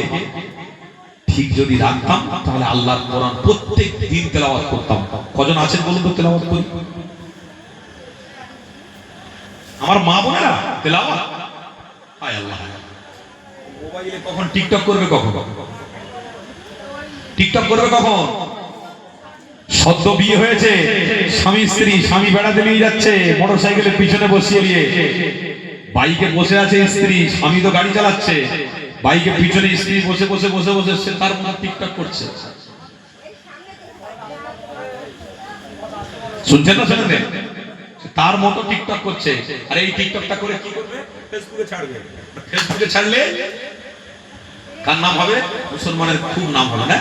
ঠিক যদি রাখতাম, তাহলে আল্লাহর কোরআন প্রত্যেক দিন তেলাওয়াত করতাম। কজন আছেন বলুন তো তেলাওয়াত করি? আমার মা বোনেরা তেলাওয়াত, হায় আল্লাহ। মোবাইলে কখন টিকটক করবে, কখন টিকটক করবে, কখন সদ্য বিয়ে হয়েছে, স্বামী স্ত্রী, স্বামী বেড়াতে নিয়ে যাচ্ছে মোটরসাইকেলের পিছনে বসিয়ে নিয়ে, বাইকে বসে আছে স্ত্রী, স্বামী তো গাড়ি চালাচ্ছে, বাইকের পিছনে স্ত্রী বসে বসে বসে বসে সে তার মধ্যে টিকটক করছে। শুনছেন না শুনছেন? তার মতো টিকটক করছে। আর এই টিকটকটা করে কি করবে? ফেসবুকে ছাড়বে। ফেসবুকে ছাড়লে কার নাম হবে? মুসলমানের খুব নাম হবে না?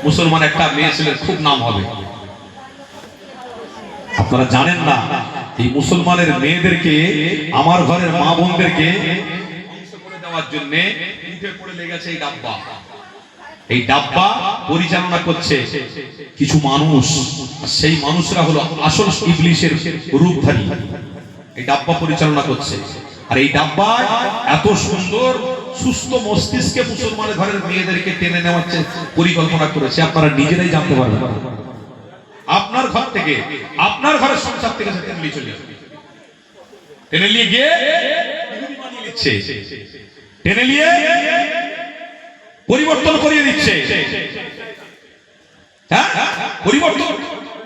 মুসলমান একটা মেয়ে ছেলের খুব নাম হবে। আপনারা জানেন না, এই মুসলমানের মেয়েদেরকে, আমার ঘরের মা বোনদেরকে ধ্বংস করে দেওয়ার জন্য উঠে পড়ে লেগেছে এই ডাব্বা। এই ডাব্বা পরিচালনা করছে কিছু মানুষ, আর সেই মানুষরা হলো আসল ইবলিশের রূপধারী। এই ডাব্বা পরিচালনা করছে, আর এই ডাব্বা এত সুন্দর সুস্থ মস্তিষ্কে মুসলমানের ঘরের মেয়েদেরকে টেনে নেওয়ার পরিকল্পনা করেছে, আপনারা নিজেরাই জানতে পারবেন। আপনার ঘর থেকে, আপনার ঘরের সংসার থেকে সে টেনে নিয়ে চলে যাবে, টেনে নিয়ে গিয়ে বানিয়ে নিচ্ছে, টেনে নিয়ে পরিবর্তন করিয়ে দিচ্ছে। হ্যাঁ, পরিবর্তন।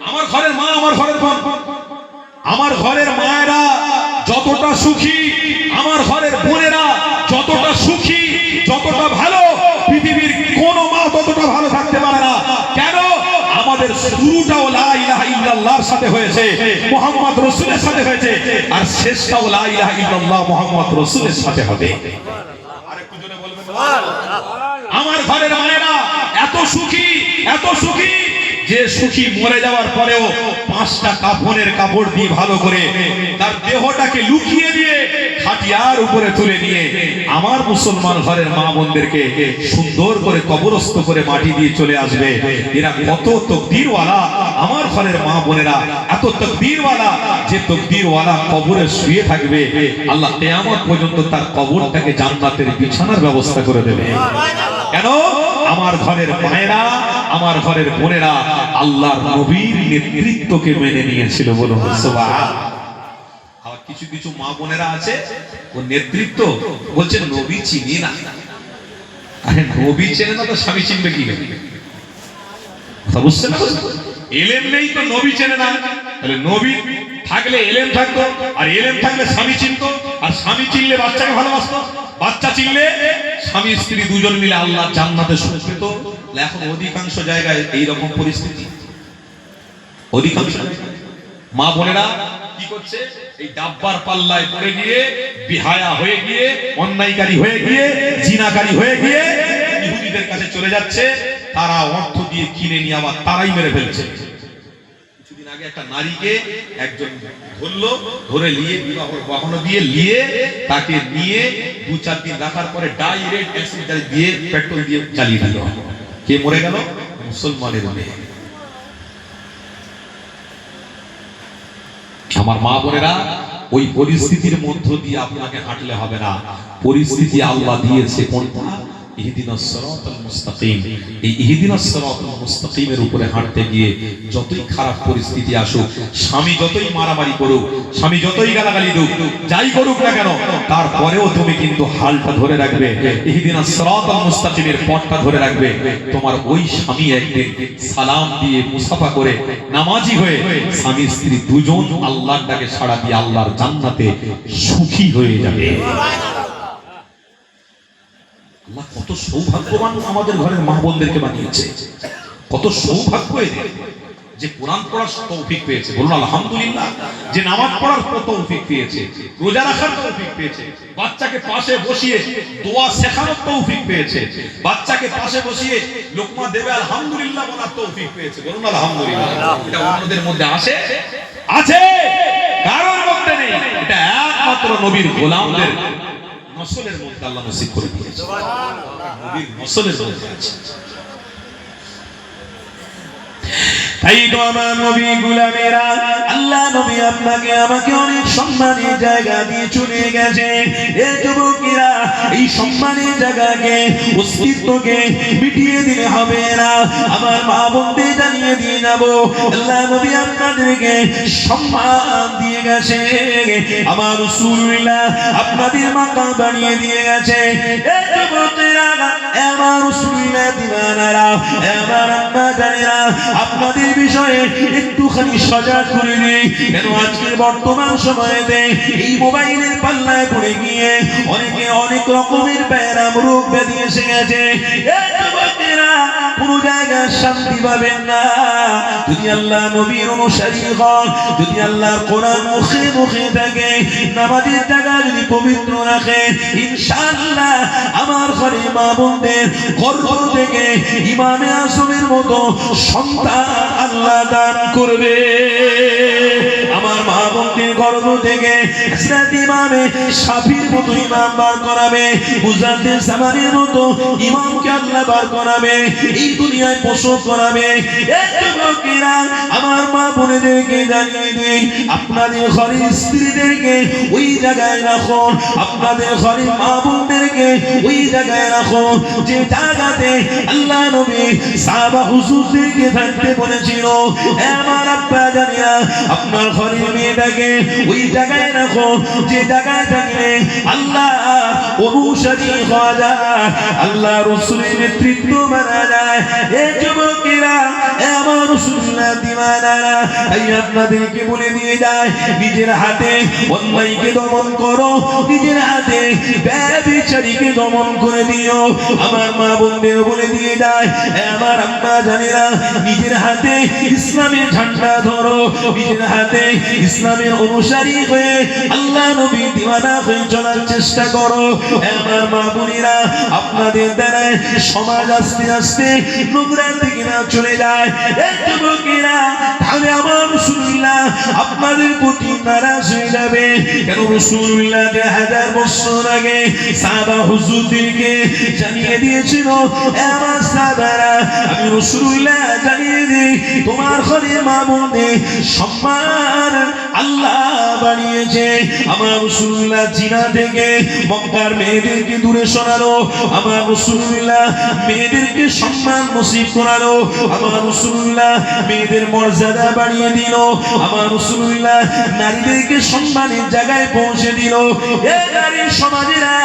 আমার ঘরের মা, আমার ঘরের বোন, আমার ঘরের মায়েরা যতটা সুখী, আমার ঘরের বোনেরা যতটা সুখী, যতটা ভালো, পৃথিবীর কোন মা ততটা ভালো থাকতে পারে না। কেন? আমাদের শুরুটাও লা ইলাহা ইল্লাল্লাহর সাথে হয়েছে, মুহাম্মদ রাসূলের সাথে হয়েছে, আর শেষটাও লা ইলাহা ইল্লাল্লাহ মুহাম্মদ রাসূলের সাথে হবে। আরেকটু জোরে বলবেন। আমার ঘরের মায়েরা এত সুখী, এত সুখী যে সুখী মরে যাওয়ার পরেও 5টা কাফনের কাপড় দিয়ে ভালো করে তার দেহটাকে লুকিয়ে দিয়ে খাটিয়ার উপরে তুলে নিয়ে আমার মুসলমান ঘরের মা বোনদেরকে সুন্দর করে কবরস্থ করে মাটি দিয়ে চলে আসবে। এরা কত তকদীরওয়ালা আমার ঘরের মা বোনেরা, এত তকদীরওয়ালা যে তকদীরওয়ালা কবরে শুয়ে থাকবে, আল্লাহ কিয়ামত পর্যন্ত তার কবরটাকে জান্নাতের বিছানার ব্যবস্থা করে দেবে। কেন? আমার ঘরের মায়েরা, আমার ঘরের বোনেরা আল্লাহর নবীর নেতৃত্বকে মেনে নিয়েছিল। বলুন সুবহানাল্লাহ। আর কিছু কিছু মা বোনেরা আছে, ও নেতৃত্ব বলছে নবী চিনি না। আরে নবী চেনে না তো স্বামী চিনবে কি করে? কথা বুঝছেন না? এলেম নেই তো নবী চেনে না। তাহলে নবী থাকলে এলেম থাকতো, আর এলেম থাকলে স্বামী চিনতো, আর স্বামী চিনলে বাচ্চাকে ভালোবাসতো, বাচ্চা চিনলে স্বামী স্ত্রী দুজন মিলে আল্লাহ জান্নাতে সুখ পেত। এখন অধিকাংশ জায়গায় এই রকম পরিস্থিতি। অধিকাংশ মা বোনেরা কি করছে? এই ডাব্বার পাল্লায় পড়ে গিয়ে বিহায়া হয়ে গিয়ে, অন্যায়কারী হয়ে গিয়ে, জিনাকারী হয়ে গিয়ে ইহুদিদের কাছে চলে যাচ্ছে। তারা অর্থ দিয়ে কিনে নিয়ে আবার তারাই মেরে ফেলছে। কিছুদিন আগে একটা নারীকে একজন ধরলো, ধরে নিয়ে বিবাহ বাহন দিয়ে নিয়ে তাকে নিয়ে 2-4 দিন রাখার পরে ডাইরেক্ট অ্যাসিড দিয়ে পেট্রোল দিয়ে জ্বালিয়ে দিল। কে মরে গেল? মুসলমানের মেয়ে। আমার মা বোনেরা, ওই পরিস্থিতির মধ্য দিয়ে আপনাকে হাঁটলে হবে না। পরিস্থিতি আল্লাহ দিয়েছে কোনটা? ইহদিনাস সিরাতাল মুস্তাকিম। এই ইহদিনাস সিরাতাল মুস্তাকিমের উপরে হাঁটতে গিয়ে যতই খারাপ পরিস্থিতি আসুক, স্বামী যতই মারামারি করুক, স্বামী যতই গালাগালি দিক, যাই করুক না কেন, তারপরেও তুমি কিন্তু হালটা ধরে রাখবে, ইহদিনাস সিরাতাল মুস্তাকিমের পথটা ধরে রাখবে। তোমার ওই স্বামী একদিন সালাম দিয়ে মুসাফা করে নামাজি হয়ে স্বামী স্ত্রী দুজন আল্লাহর ডাকে সাড়া দিয়ে আল্লাহর জান্নাতে সুখী হয়ে যাবে। আল্লাহ কত সৌভাগ্যবান আমাদের ঘরের মা বোনদেরকে বানিয়েছে। কত সৌভাগ্য এদের যে কোরআন পড়ার তৌফিক পেয়েছে। বলুন আলহামদুলিল্লাহ। যে নামাজ পড়ার তৌফিক পেয়েছে, রোজা রাখার তৌফিক পেয়েছে, বাচ্চাকে পাশে বসিয়ে দোয়া শেখানোর তৌফিক পেয়েছে, বাচ্চাকে পাশে বসিয়ে লোকমা দেবে আলহামদুলিল্লাহ বলার তৌফিক পেয়েছে। বলুন আলহামদুলিল্লাহ। এটা অন্যদের মধ্যে আছে? আছে? কারোর মধ্যে নেই। এটা একমাত্র নবীর গোলামদের নসলের মধ্যে আল্লাহ নসিব করে দিয়েছে। নবীর নসলের মধ্যে আছে। তাই তো আমার নবী গোলামেরা, আল্লাহ নবী আপনাকে আমাকে অনেক সম্মানের জায়গা দিয়ে চলে গেছে। এই যুবকেরা, এই সম্মানের জায়গাকে, অস্তিত্বকে মিটিয়ে দিলে হবে না। আমার মা বোনদের জানিয়ে দিয়ে যাব, আল্লাহ নবী আপনাদেরকে সম্মান দিয়ে গেছে। আমার রাসূলুল্লাহ আপনাদের মাকাম বানিয়ে দিয়ে গেছে। এই যুবকেরা, আমার রাসূলুল্লাহ দিওয়ানারা, আমার আম্মা জানেরা, আপনাদের বিষয়ে একটুখানি সজাগ করে দিই। কেন আজকের বর্তমান সময়েতে এই মোবাইলের পাল্লায় পড়ে গিয়ে অনেকে অনেক রকমের ব্যারাম রোগ ব্যাধি এসে গেছে। কোন জায়গায় শান্তি পাবেন না। যদি আল্লাহ নবীর অনুসারী হন, যদি আল্লাহর কোরআন মুখে মুখে থাকে, নামাজের জায়গা যদি পবিত্র রাখে, ইনশাআল্লাহ আমার ঘরে মা বোনদের গর্ভ থেকে ইমামে আজমের মতো সন্তান আল্লাহ দান করবে। আমার মা বোনদের গর্ভ গর্ভ থেকে হযরত ইমামে শাফির মতো ইমাম বার করাবে, মুজাদ্দিদ জামানের মতো ইমামকে আল্লাহ বার করাবে, এই দুনিয়ায় প্রসব করাবে। এই যুবকেরা আমার মা বোনেদেরকে জানিয়ে দিই, আপনাদের ঘরের স্ত্রীদেরকে ওই জায়গায় রাখো, আপনাদের ঘরের মা বোনদেরকে ওই জায়গায় রাখো যে জায়গাতে আল্লাহ নবী সাহাবা হুজুরদেরকে থাকতে বলেছিল। আমার আব্বা জানিয়া আপনার ঘরের মেয়েটাকে ওই জায়গায় রাখো যে জায়গায় থাকলে আল্লাহ অনুসারী হওয়া যায়, আল্লাহ রাসূলের নেতৃত্ব মানা যায়। এই যুবকেরা আমার রাসূলুল্লাহ দিওয়ানারা এই আপনাদেরকে বলে দিয়ে যায়, নিজের হাতে অন্যায়কে দমন করো, নিজের হাতে ব্যভিচারীকে দমন করে দিও। আমার মা বোনদের বলে দিয়ে যায়, আমার আম্মা জানেরা নিজের হাতে ইসলামের ঝান্ডা ধরো, নিজের হাতে ইসলামের অনুসারী হয়ে আল্লাহ নবী দিওয়ানা হয়ে চলার চেষ্টা করো। আমার মা বোনেরা আপনাদের দ্বারা সমাজ আস্তে আস্তে নোংরার দিকে না চলে যায়। এই যুবকেরা তাহলে আমার রাসূলুল্লাহ আপনাদের প্রতি নারাজ হয়ে যাবে কেন? রাসূলুল্লাহ 1000 বছর আগে সাহাবা হুজুরদেরকে জানিয়ে দিয়েছিল, আমার সাহাবারা আমি রাসূলুল্লাহ জানিয়ে দিই তোমার ঘরে মা বোনদের সম্মান আল্লাহ বানিয়েছে। আমার রাসূলুল্লাহ জিনা থেকে মক্কার মেয়েদেরকে দূরে সরালো, আমার রাসূলুল্লাহ মেয়েদেরকে সম্মান নসিব করালো, আমার রাসূলুল্লাহ মেয়েদের মর্যাদা বাড়িয়ে দিল, আমার রাসূলুল্লাহ নারীদেরকে সম্মানের জায়গায় পৌঁছে দিল। এই নারী সমাজেরা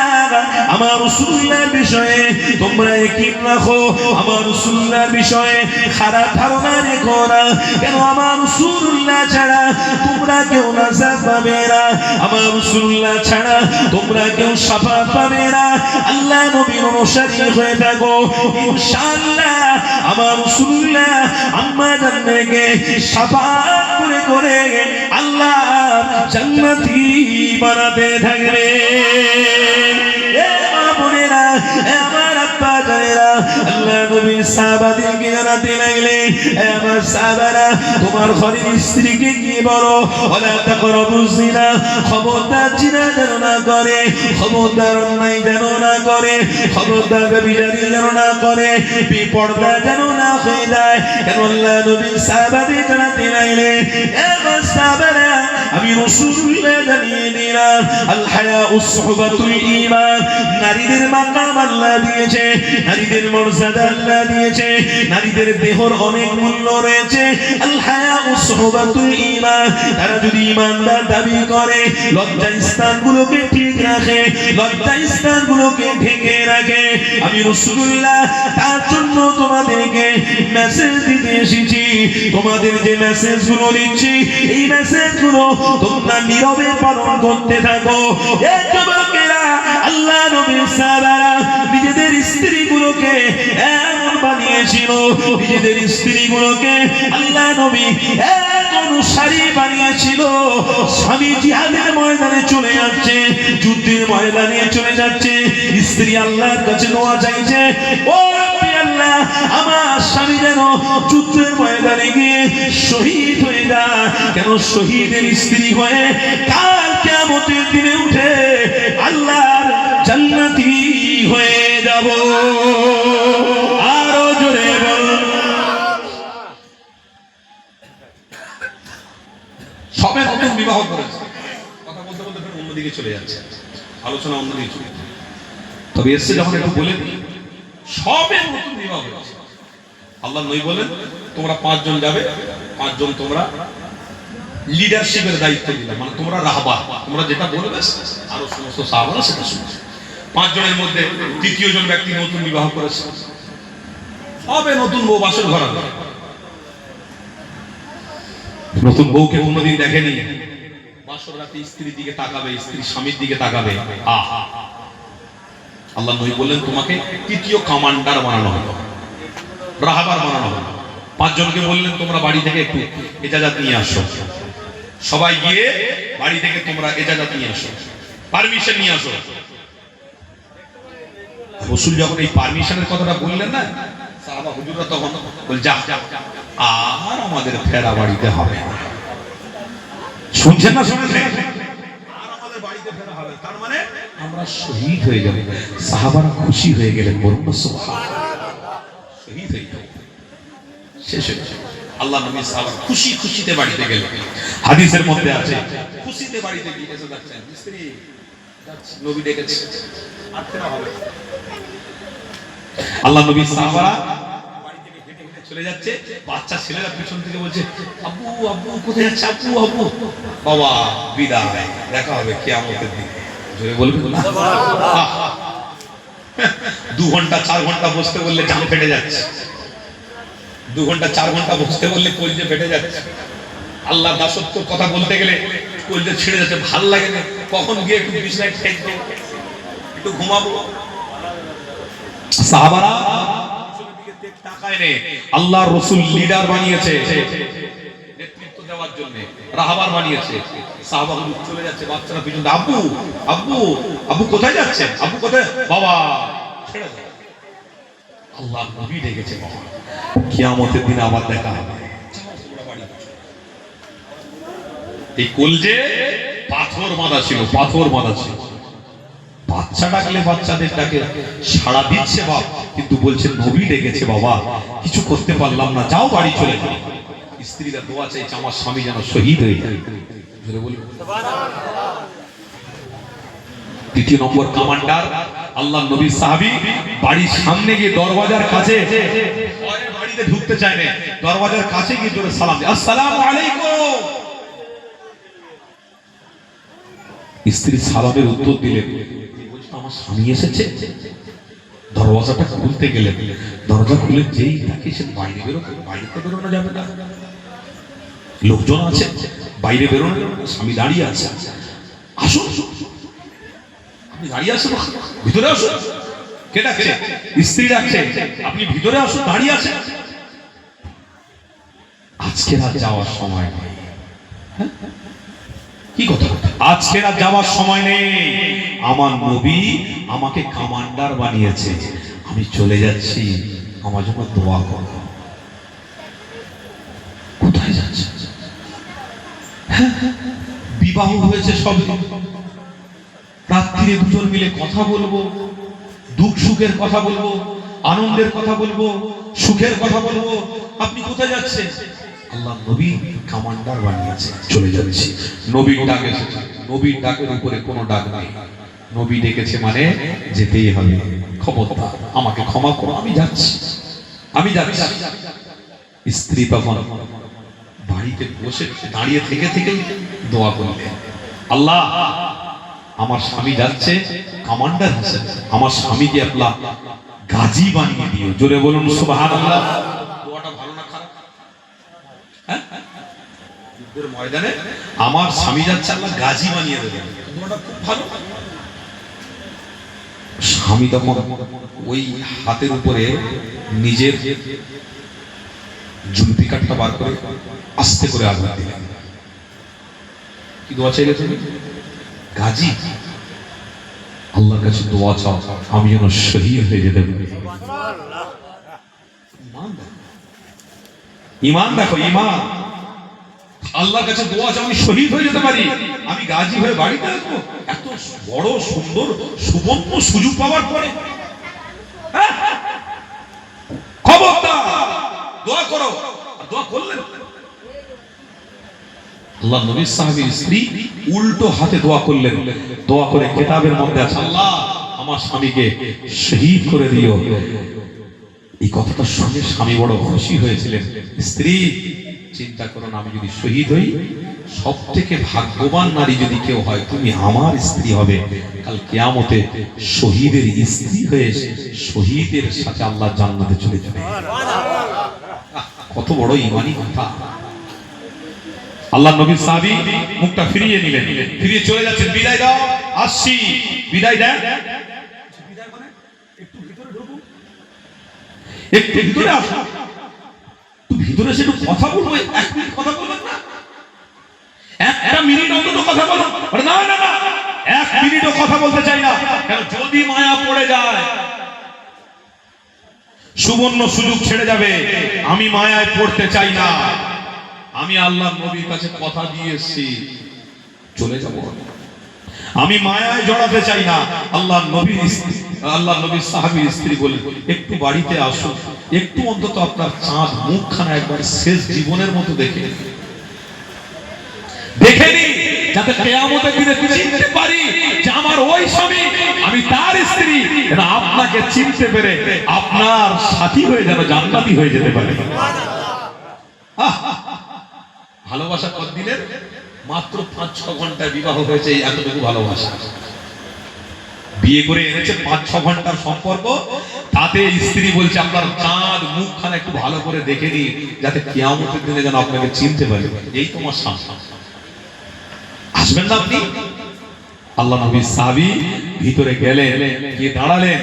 আমার রাসূলুল্লাহর বিষয়ে তোমরা ইয়াকিন রাখো, আমার রাসূলুল্লাহর বিষয়ে খারাপ ধারণা রেখো না। কেন? আমার রাসূলুল্লাহ ছাড়া তোমরা কেউ নাজাত পাবে না, আমার রাসূলুল্লাহ ছাড়া তোমরা কেউ শাফাত পাবে না। আল্লাহ নবীর অনুসারী হয়ে থাকো, ইনশাআল্লাহ আমার রাসূলুল্লাহ আম্মা জান্নাতকে শাফাত করে করে আল্লাহ জান্নাতি বানাতে থাকবে। এ মা বোনেরা, আমার আব্বা জানেরা আল্লাহ নবীর সাহাবাদেরকে জানাতে লাগলে, আমার সাহাবারা তোমার ঘরের স্ত্রীকে কি বলো, ওয়ালা তাকরাবুজ জিনা, খবরদার জিনা যেন না করে, খবরদার অন্যায় যেন না করে, খবরদার ব্যভিচারী যেন না করে, বেপরদা যেন না হয়ে যায়। কেন? আল্লাহ নবীর সাহাবাদের জানাতে লাগলে, আমার সাহাবারা আমি রাসূলুল্লাহ জানিয়ে দিলাম, আল হায়াউ সুহবাতুল ঈমান, নারীদের মাকাম আল্লাহ দিয়েছে, নারীদের মর্যাদা আল্লাহ দিয়েছে, নারীদের দেহর অনেক মূল্য রয়েছে। আল হায়াউ সুহবাতুল ঈমান, তারা যদি ঈমানদার দাবি করে লজ্জা স্থানগুলোকে ঠিক রাখে, লজ্জা স্থানগুলোকে ঢেকে রাখে। আমি রাসূলুল্লাহ তার জন্য তোমাদেরকে মেসেজ দিতে এসেছি। তোমাদের যে মেসেজগুলো দিচ্ছি এই মেসেজগুলো তোমরা নীরবে পালন করতে থাকো। এই যুবকেরা আল্লাহ নবীর সাহাবারা নিজেদের স্ত্রীগুলোকে এমন বানিয়েছিল, নিজেদের স্ত্রীগুলোকে আল্লাহ নবী এক অনুসারী বানিয়েছিল। স্বামী জিহাদের ময়দানে চলে যাচ্ছে, যুদ্ধের ময়দানে চলে যাচ্ছে, স্ত্রী আল্লাহর কাছে দোয়া চাইছে, ও রব্বি আল্লাহ আমার স্বামী যেন যুদ্ধের ময়দানে গিয়ে শহীদ হয়ে যায়। কেন? শহীদের স্ত্রী হয়ে কাল কিয়ামতের দিনে উঠে আল্লাহর জান্নাতি হয়ে যাব। আরো জোরে বলুন। সবে নতুন বিবাহ করেছে, কথা বলতে বলতে অন্যদিকে চলে যাচ্ছে, আলোচনা অন্যদিকে চলে যাচ্ছে। তবে এসে যখন একটু বলে দিই, সবে নতুন বিবাহ করেছে, আল্লাহ নবী বলেন তোমরা 5 জন যাবে, 5 জন তোমরা লিডারশিপের দায়িত্ব দিলাম, মানে তোমরা রাহবার, তোমরা যেটা বলবে আরো সমস্ত সাহাবারা সেটা শুনবে। 5 জনের মধ্যে তৃতীয় জন ব্যক্তি নতুন বিবাহ করেছে, সবে নতুন বউ বাসর ঘর, নতুন বউকে কোনোদিন দেখেনি, বাসর রাতে স্ত্রীর দিকে তাকাবে, স্ত্রী স্বামীর দিকে তাকাবে। আহা, আল্লাহ নবী বললেন তোমাকে তৃতীয় কমান্ডার বানানো হবে, রাহবার বানানো হবে। 5 জনকে বললেন তোমরা বাড়ি থেকে একটু ইজাজত নিয়ে আসো, সবাই গিয়ে বাড়ি থেকে তোমরা ইজাজত নিয়ে আসো, পারমিশন নিয়ে আসো। রাসূল যখন এই পারমিশনের কথাটা বললেন না, সাহাবা হুজুররা তখন বল যা আর আমাদের ফেরা বাড়িতে হবে না, শুনছেন না শুনেন আর আমাদের বাড়িতে ফেরা হবে, তার মানে আমরা শহীদ হয়ে যাব। সাহাবারা খুশি হয়ে গেলেন, বলুন না সুবহানাল্লাহ। শহীদ হয়ে গেলেন, শেষ হয়ে গেল। আল্লাহ নবী সাহাবারা খুশি খুশিতে বাড়িতে গেলেন। হাদিসের মধ্যে আছে খুশিতে বাড়িতে গিয়ে এসে যাচ্ছেন, স্ত্রী নবী ডেকেছে, আর ফেরা হবে। আল্লাহ নবী সাহাবারা বাড়ি থেকে হেঁটে হেঁটে চলে যাচ্ছে, বাচ্চা ছেলেরা পিছন থেকে বলছে আব্বু আব্বু কোথায় যাচ্ছে, আব্বু আব্বু। বাবা বিদায়, দেখা হবে কিয়ামতের দিন। জোরে বলবেন না? 2 ঘন্টা 4 ঘন্টা বসতে বললে জান ফেটে যাচ্ছে, 2 ঘন্টা 4 ঘন্টা বসতে বললে কলজে ফেটে যাচ্ছে। আল্লাহ দাসত্ব কথা বলতে গেলে কলজে ছিঁড়ে যাচ্ছে, ভাল লাগে না। কখন গিয়ে একটু বিছানায় ঠেকবো, একটু ঘুমাবো। সাহাবারা তাকায় নে, আল্লাহ রাসূল লিডার বানিয়েছে, নেতৃত্ব দেওয়ার জন্য রাহবার বানিয়েছে। সাহাবাগুলো চলে যাচ্ছে, বাচ্চারা পিছন দিয়ে আব্বু আব্বু আব্বু কোথায় যাচ্ছেন, আব্বু কোথায়, বাবা ছেড়ে দাও। আল্লাহ নবী ডেকেছে, বাবা কিয়ামতের দিন আবার দেখা হবে। এই কলজে পাথর বাঁধা ছিল, পাথর বাঁধা ছিল। বাচ্চা ডাকলে বাচ্চাদের ডাকে সাড়া দিচ্ছে বাপ, কিন্তু বলছে নবী ডেকেছে বাবা, কিছু করতে পারলাম না, যাও বাড়ি চলে যাও। স্ত্রীরা দোয়া চাইছে আমার স্বামী যেন শহীদ হয়ে যায়। দ্বিতীয় নম্বর কমান্ডার আল্লাহ নবী সাহাবী বাড়ির সামনে গিয়ে দরওয়াজার কাছে, বাড়িতে ঢুকতে চায় না, দরওয়াজার কাছে গিয়ে জোরে সালাম দেয়, আসসালামু আলাইকুম। স্ত্রী সালামের উত্তর দিলেন, আমার স্বামী এসেছে। দরওয়াজাটা খুলতে গেলেন, দরজা খুলে যেই তাকে সে বাইরে বেরোতে, বাইরে বেরোনো যাবে না, লোকজন আছে, বাইরে বেরোনো যাবে না, স্বামী দাঁড়িয়ে আছে। আসুন, আপনি দাঁড়িয়ে আসুন, ভিতরে আসুন। কে ডাকছে? স্ত্রী ডাকছে, আপনি ভিতরে আসুন, দাঁড়িয়ে আছেন। আজকে রাত যাওয়ার সময় নেই। কি কথা? আজকে রাত যাওয়ার সময় নেই, আমার নবী আমাকে কমান্ডার বানিয়েছে, আমি চলে যাচ্ছি, আমার জন্য দোয়া করো। কোথায় যাচ্ছে? বিবাহ হয়েছে সব, রাত্রিরে দুজন মিলে কথা বলবো, দুঃখ সুখের কথা বলবো, আনন্দের কথা বলবো, সুখের কথা বলবো। আপনি কোথায় যাচ্ছেন? আল্লাহ নবী কমান্ডার বানিয়েছে, চলে যাচ্ছি। নবীর ডাক এসেছে, নবীর ডাকের উপরে কোনো ডাক নাই। নবী ডেকেছে মানে যেতেই হবে। খবরদার, আমাকে ক্ষমা করো, আমি যাচ্ছি, আমি যাচ্ছি। স্ত্রী তখন বাড়িতে বসে দাঁড়িয়ে থেকে থেকে দোয়া করলেন, আল্লাহ আমার স্বামী যাচ্ছে, কমান্ডার হাসেন, আমার স্বামীকে আল্লাহ গাজী বানিয়ে দিও। জোরে বলুন সুবহানাল্লাহ। দোয়াটা ভালো না খারাপ? হ্যাঁ, যুদ্ধের ময়দানে আমার স্বামী যাচ্ছে, আল্লাহ গাজী বানিয়ে দেবেন, দোয়াটা খুব ভালো। স্বামী তখন ওই হাতের উপরে নিজের জুলপি কাঠটা বার করে আস্তে করে আঘাত দিলেন। কি দোয়া চাইলে তুমি? গাজী, আল্লাহর কাছে দোয়া চাও আমি যেন শহীদ হয়ে যেতে পারি। ঈমান দেখো, ঈমান। আল্লাহর কাছে দোয়া চাও আমি শহীদ হয়ে যেতে পারি, আমি গাজী হয়ে বাড়িতে আসবো। এত বড় সুন্দর সুবর্ণ সুযোগ পাওয়ার পরে খবরদার, দোয়া করো। দোয়া করলেন, আল্লাহ নবী সাহাবীর স্ত্রী উল্টো হাতে দোয়া করলেন। দোয়া করে কিতাবের মধ্যে আছে, আল্লাহ আমার স্বামীকে শহীদ করে দিও। এই কথাটা শুনে স্বামী বড় খুশি হয়েছিলেন। স্ত্রী চিন্তা করো না, আমি যদি শহীদ হই, সব থেকে ভাগ্যবান নারী যদি কেউ হয় তুমি আমার স্ত্রী হবে। কাল কিয়ামতে শহীদের স্ত্রী হয়ে শহীদের সাথে আল্লাহ জান্নাতে চলে যাবে। কত বড় ঈমানি কথা। আল্লাহ নবী সাহাবী মুখটা ফিরিয়ে নিলেন, ফিরিয়ে চলে যাচ্ছেন। বিদায় দাও, আসছি। বিদায় দেন, বিদায় মানে একটু ভিতরে ঢুকো, একটু ভিতরে আসো, একটু ভিতরে এসে একটু কথা বলবো। 1 মিনিট কথা বলবেন না? 1 মিনিট অন্তত কথা বলো। না না না, 1 মিনিটও কথা বলতে চাই না। কারণ যদি মায়া পড়ে যায়, সুবর্ণ সুযোগ ছেড়ে যাবে। আমি মায়ায় পড়তে চাই না। আমি আল্লাহ নবীর কাছে কথা দিয়ে এসেছি, চলে যাব। আমি মায়ায় জড়াতে চাই না। আল্লাহ নবীর সাহাবীর স্ত্রী বলেন, একটু বাড়িতে আসুন, একটু অন্তত আপনার চাঁদ মুখখানা একবার শেষ জীবনের মতো দেখে নি, যাতে কিয়ামতের দিনে চিনতে পারি যে আমার ওই স্বামী, আমি তার স্ত্রী, যেন আপনাকে চিনতে পেরে আপনার সাথী হয়ে যেন জান্নাতি হয়ে যেতে পারে। ভালোবাসা কতদিনের? মাত্র 5-6 ঘন্টায় বিবাহ হয়েছে, এই এতটুকু ভালোবাসা। বিয়ে করে এনেছে 5-6 ঘন্টার সম্পর্ক, তাতে স্ত্রী বলছে আপনার চাঁদ মুখখানা একটু ভালো করে দেখে নি, যাতে কিয়ামতের দিনে যেন আপনাকে চিনতে পারে। এই তোমার স্বামী। আসবেন না আপনি? আল্লাহ নবী সাহাবী ভিতরে গেলেন, গিয়ে দাঁড়ালেন।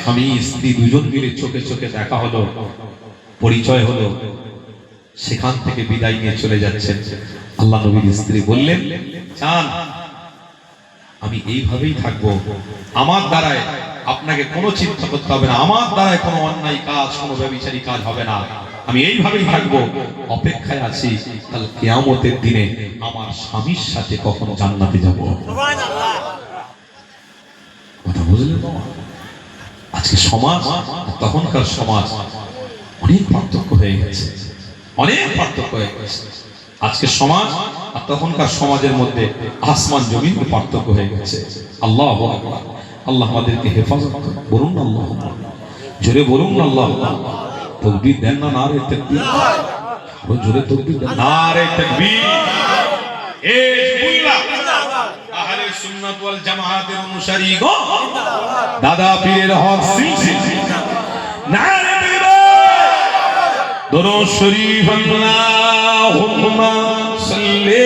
স্বামী স্ত্রী দুজন মিলে চোখে চোখে দেখা হলো, পরিচয় হলো। সেখান থেকে বিদায় নিয়ে চলে যাচ্ছেন। আল্লাহ নবীর স্ত্রী বললেন, চান আমি এইভাবেই থাকবো, আমার দ্বারায় আপনাকে কোনো চিন্তা করতে হবে না, আমার দ্বারায় কোনো অন্যায় কাজ, কোনো ব্যভিচারী কাজ হবে না, আমি এইভাবেই থাকবো, অপেক্ষায় আছি কাল কিয়ামতের দিনে আমার স্বামীর সাথে কখন জান্নাতে যাব। কথা বুঝলেন? আজকে সমাজ তখনকার সমাজ অনেক পার্থক্য হয়ে গেছে, অনেক পার্থক্য হয়ে গেছে। আজকে সমাজ আর তখনকার সমাজের মধ্যে আসমান জমিন পার্থক্য হয়ে গেছে। আল্লাহু আকবার। আল্লাহ আমাদেরকে হেফাজত করুন। বলুন না আল্লাহ, জোরে বলুন না আল্লাহ। তাকবীর দেন না, নারে তাকবীর। আরো জোরে তাকবীর দেন, নারে তাকবীর। এই বুল্লাহ আহলে সুন্নাত ওয়াল জামাতের অনুসারী গো, দাদা পীরের হক সিলসিলা, নারে তাকবীর। দরুদ শরীফ আল্লাহুম্মা সাল্লি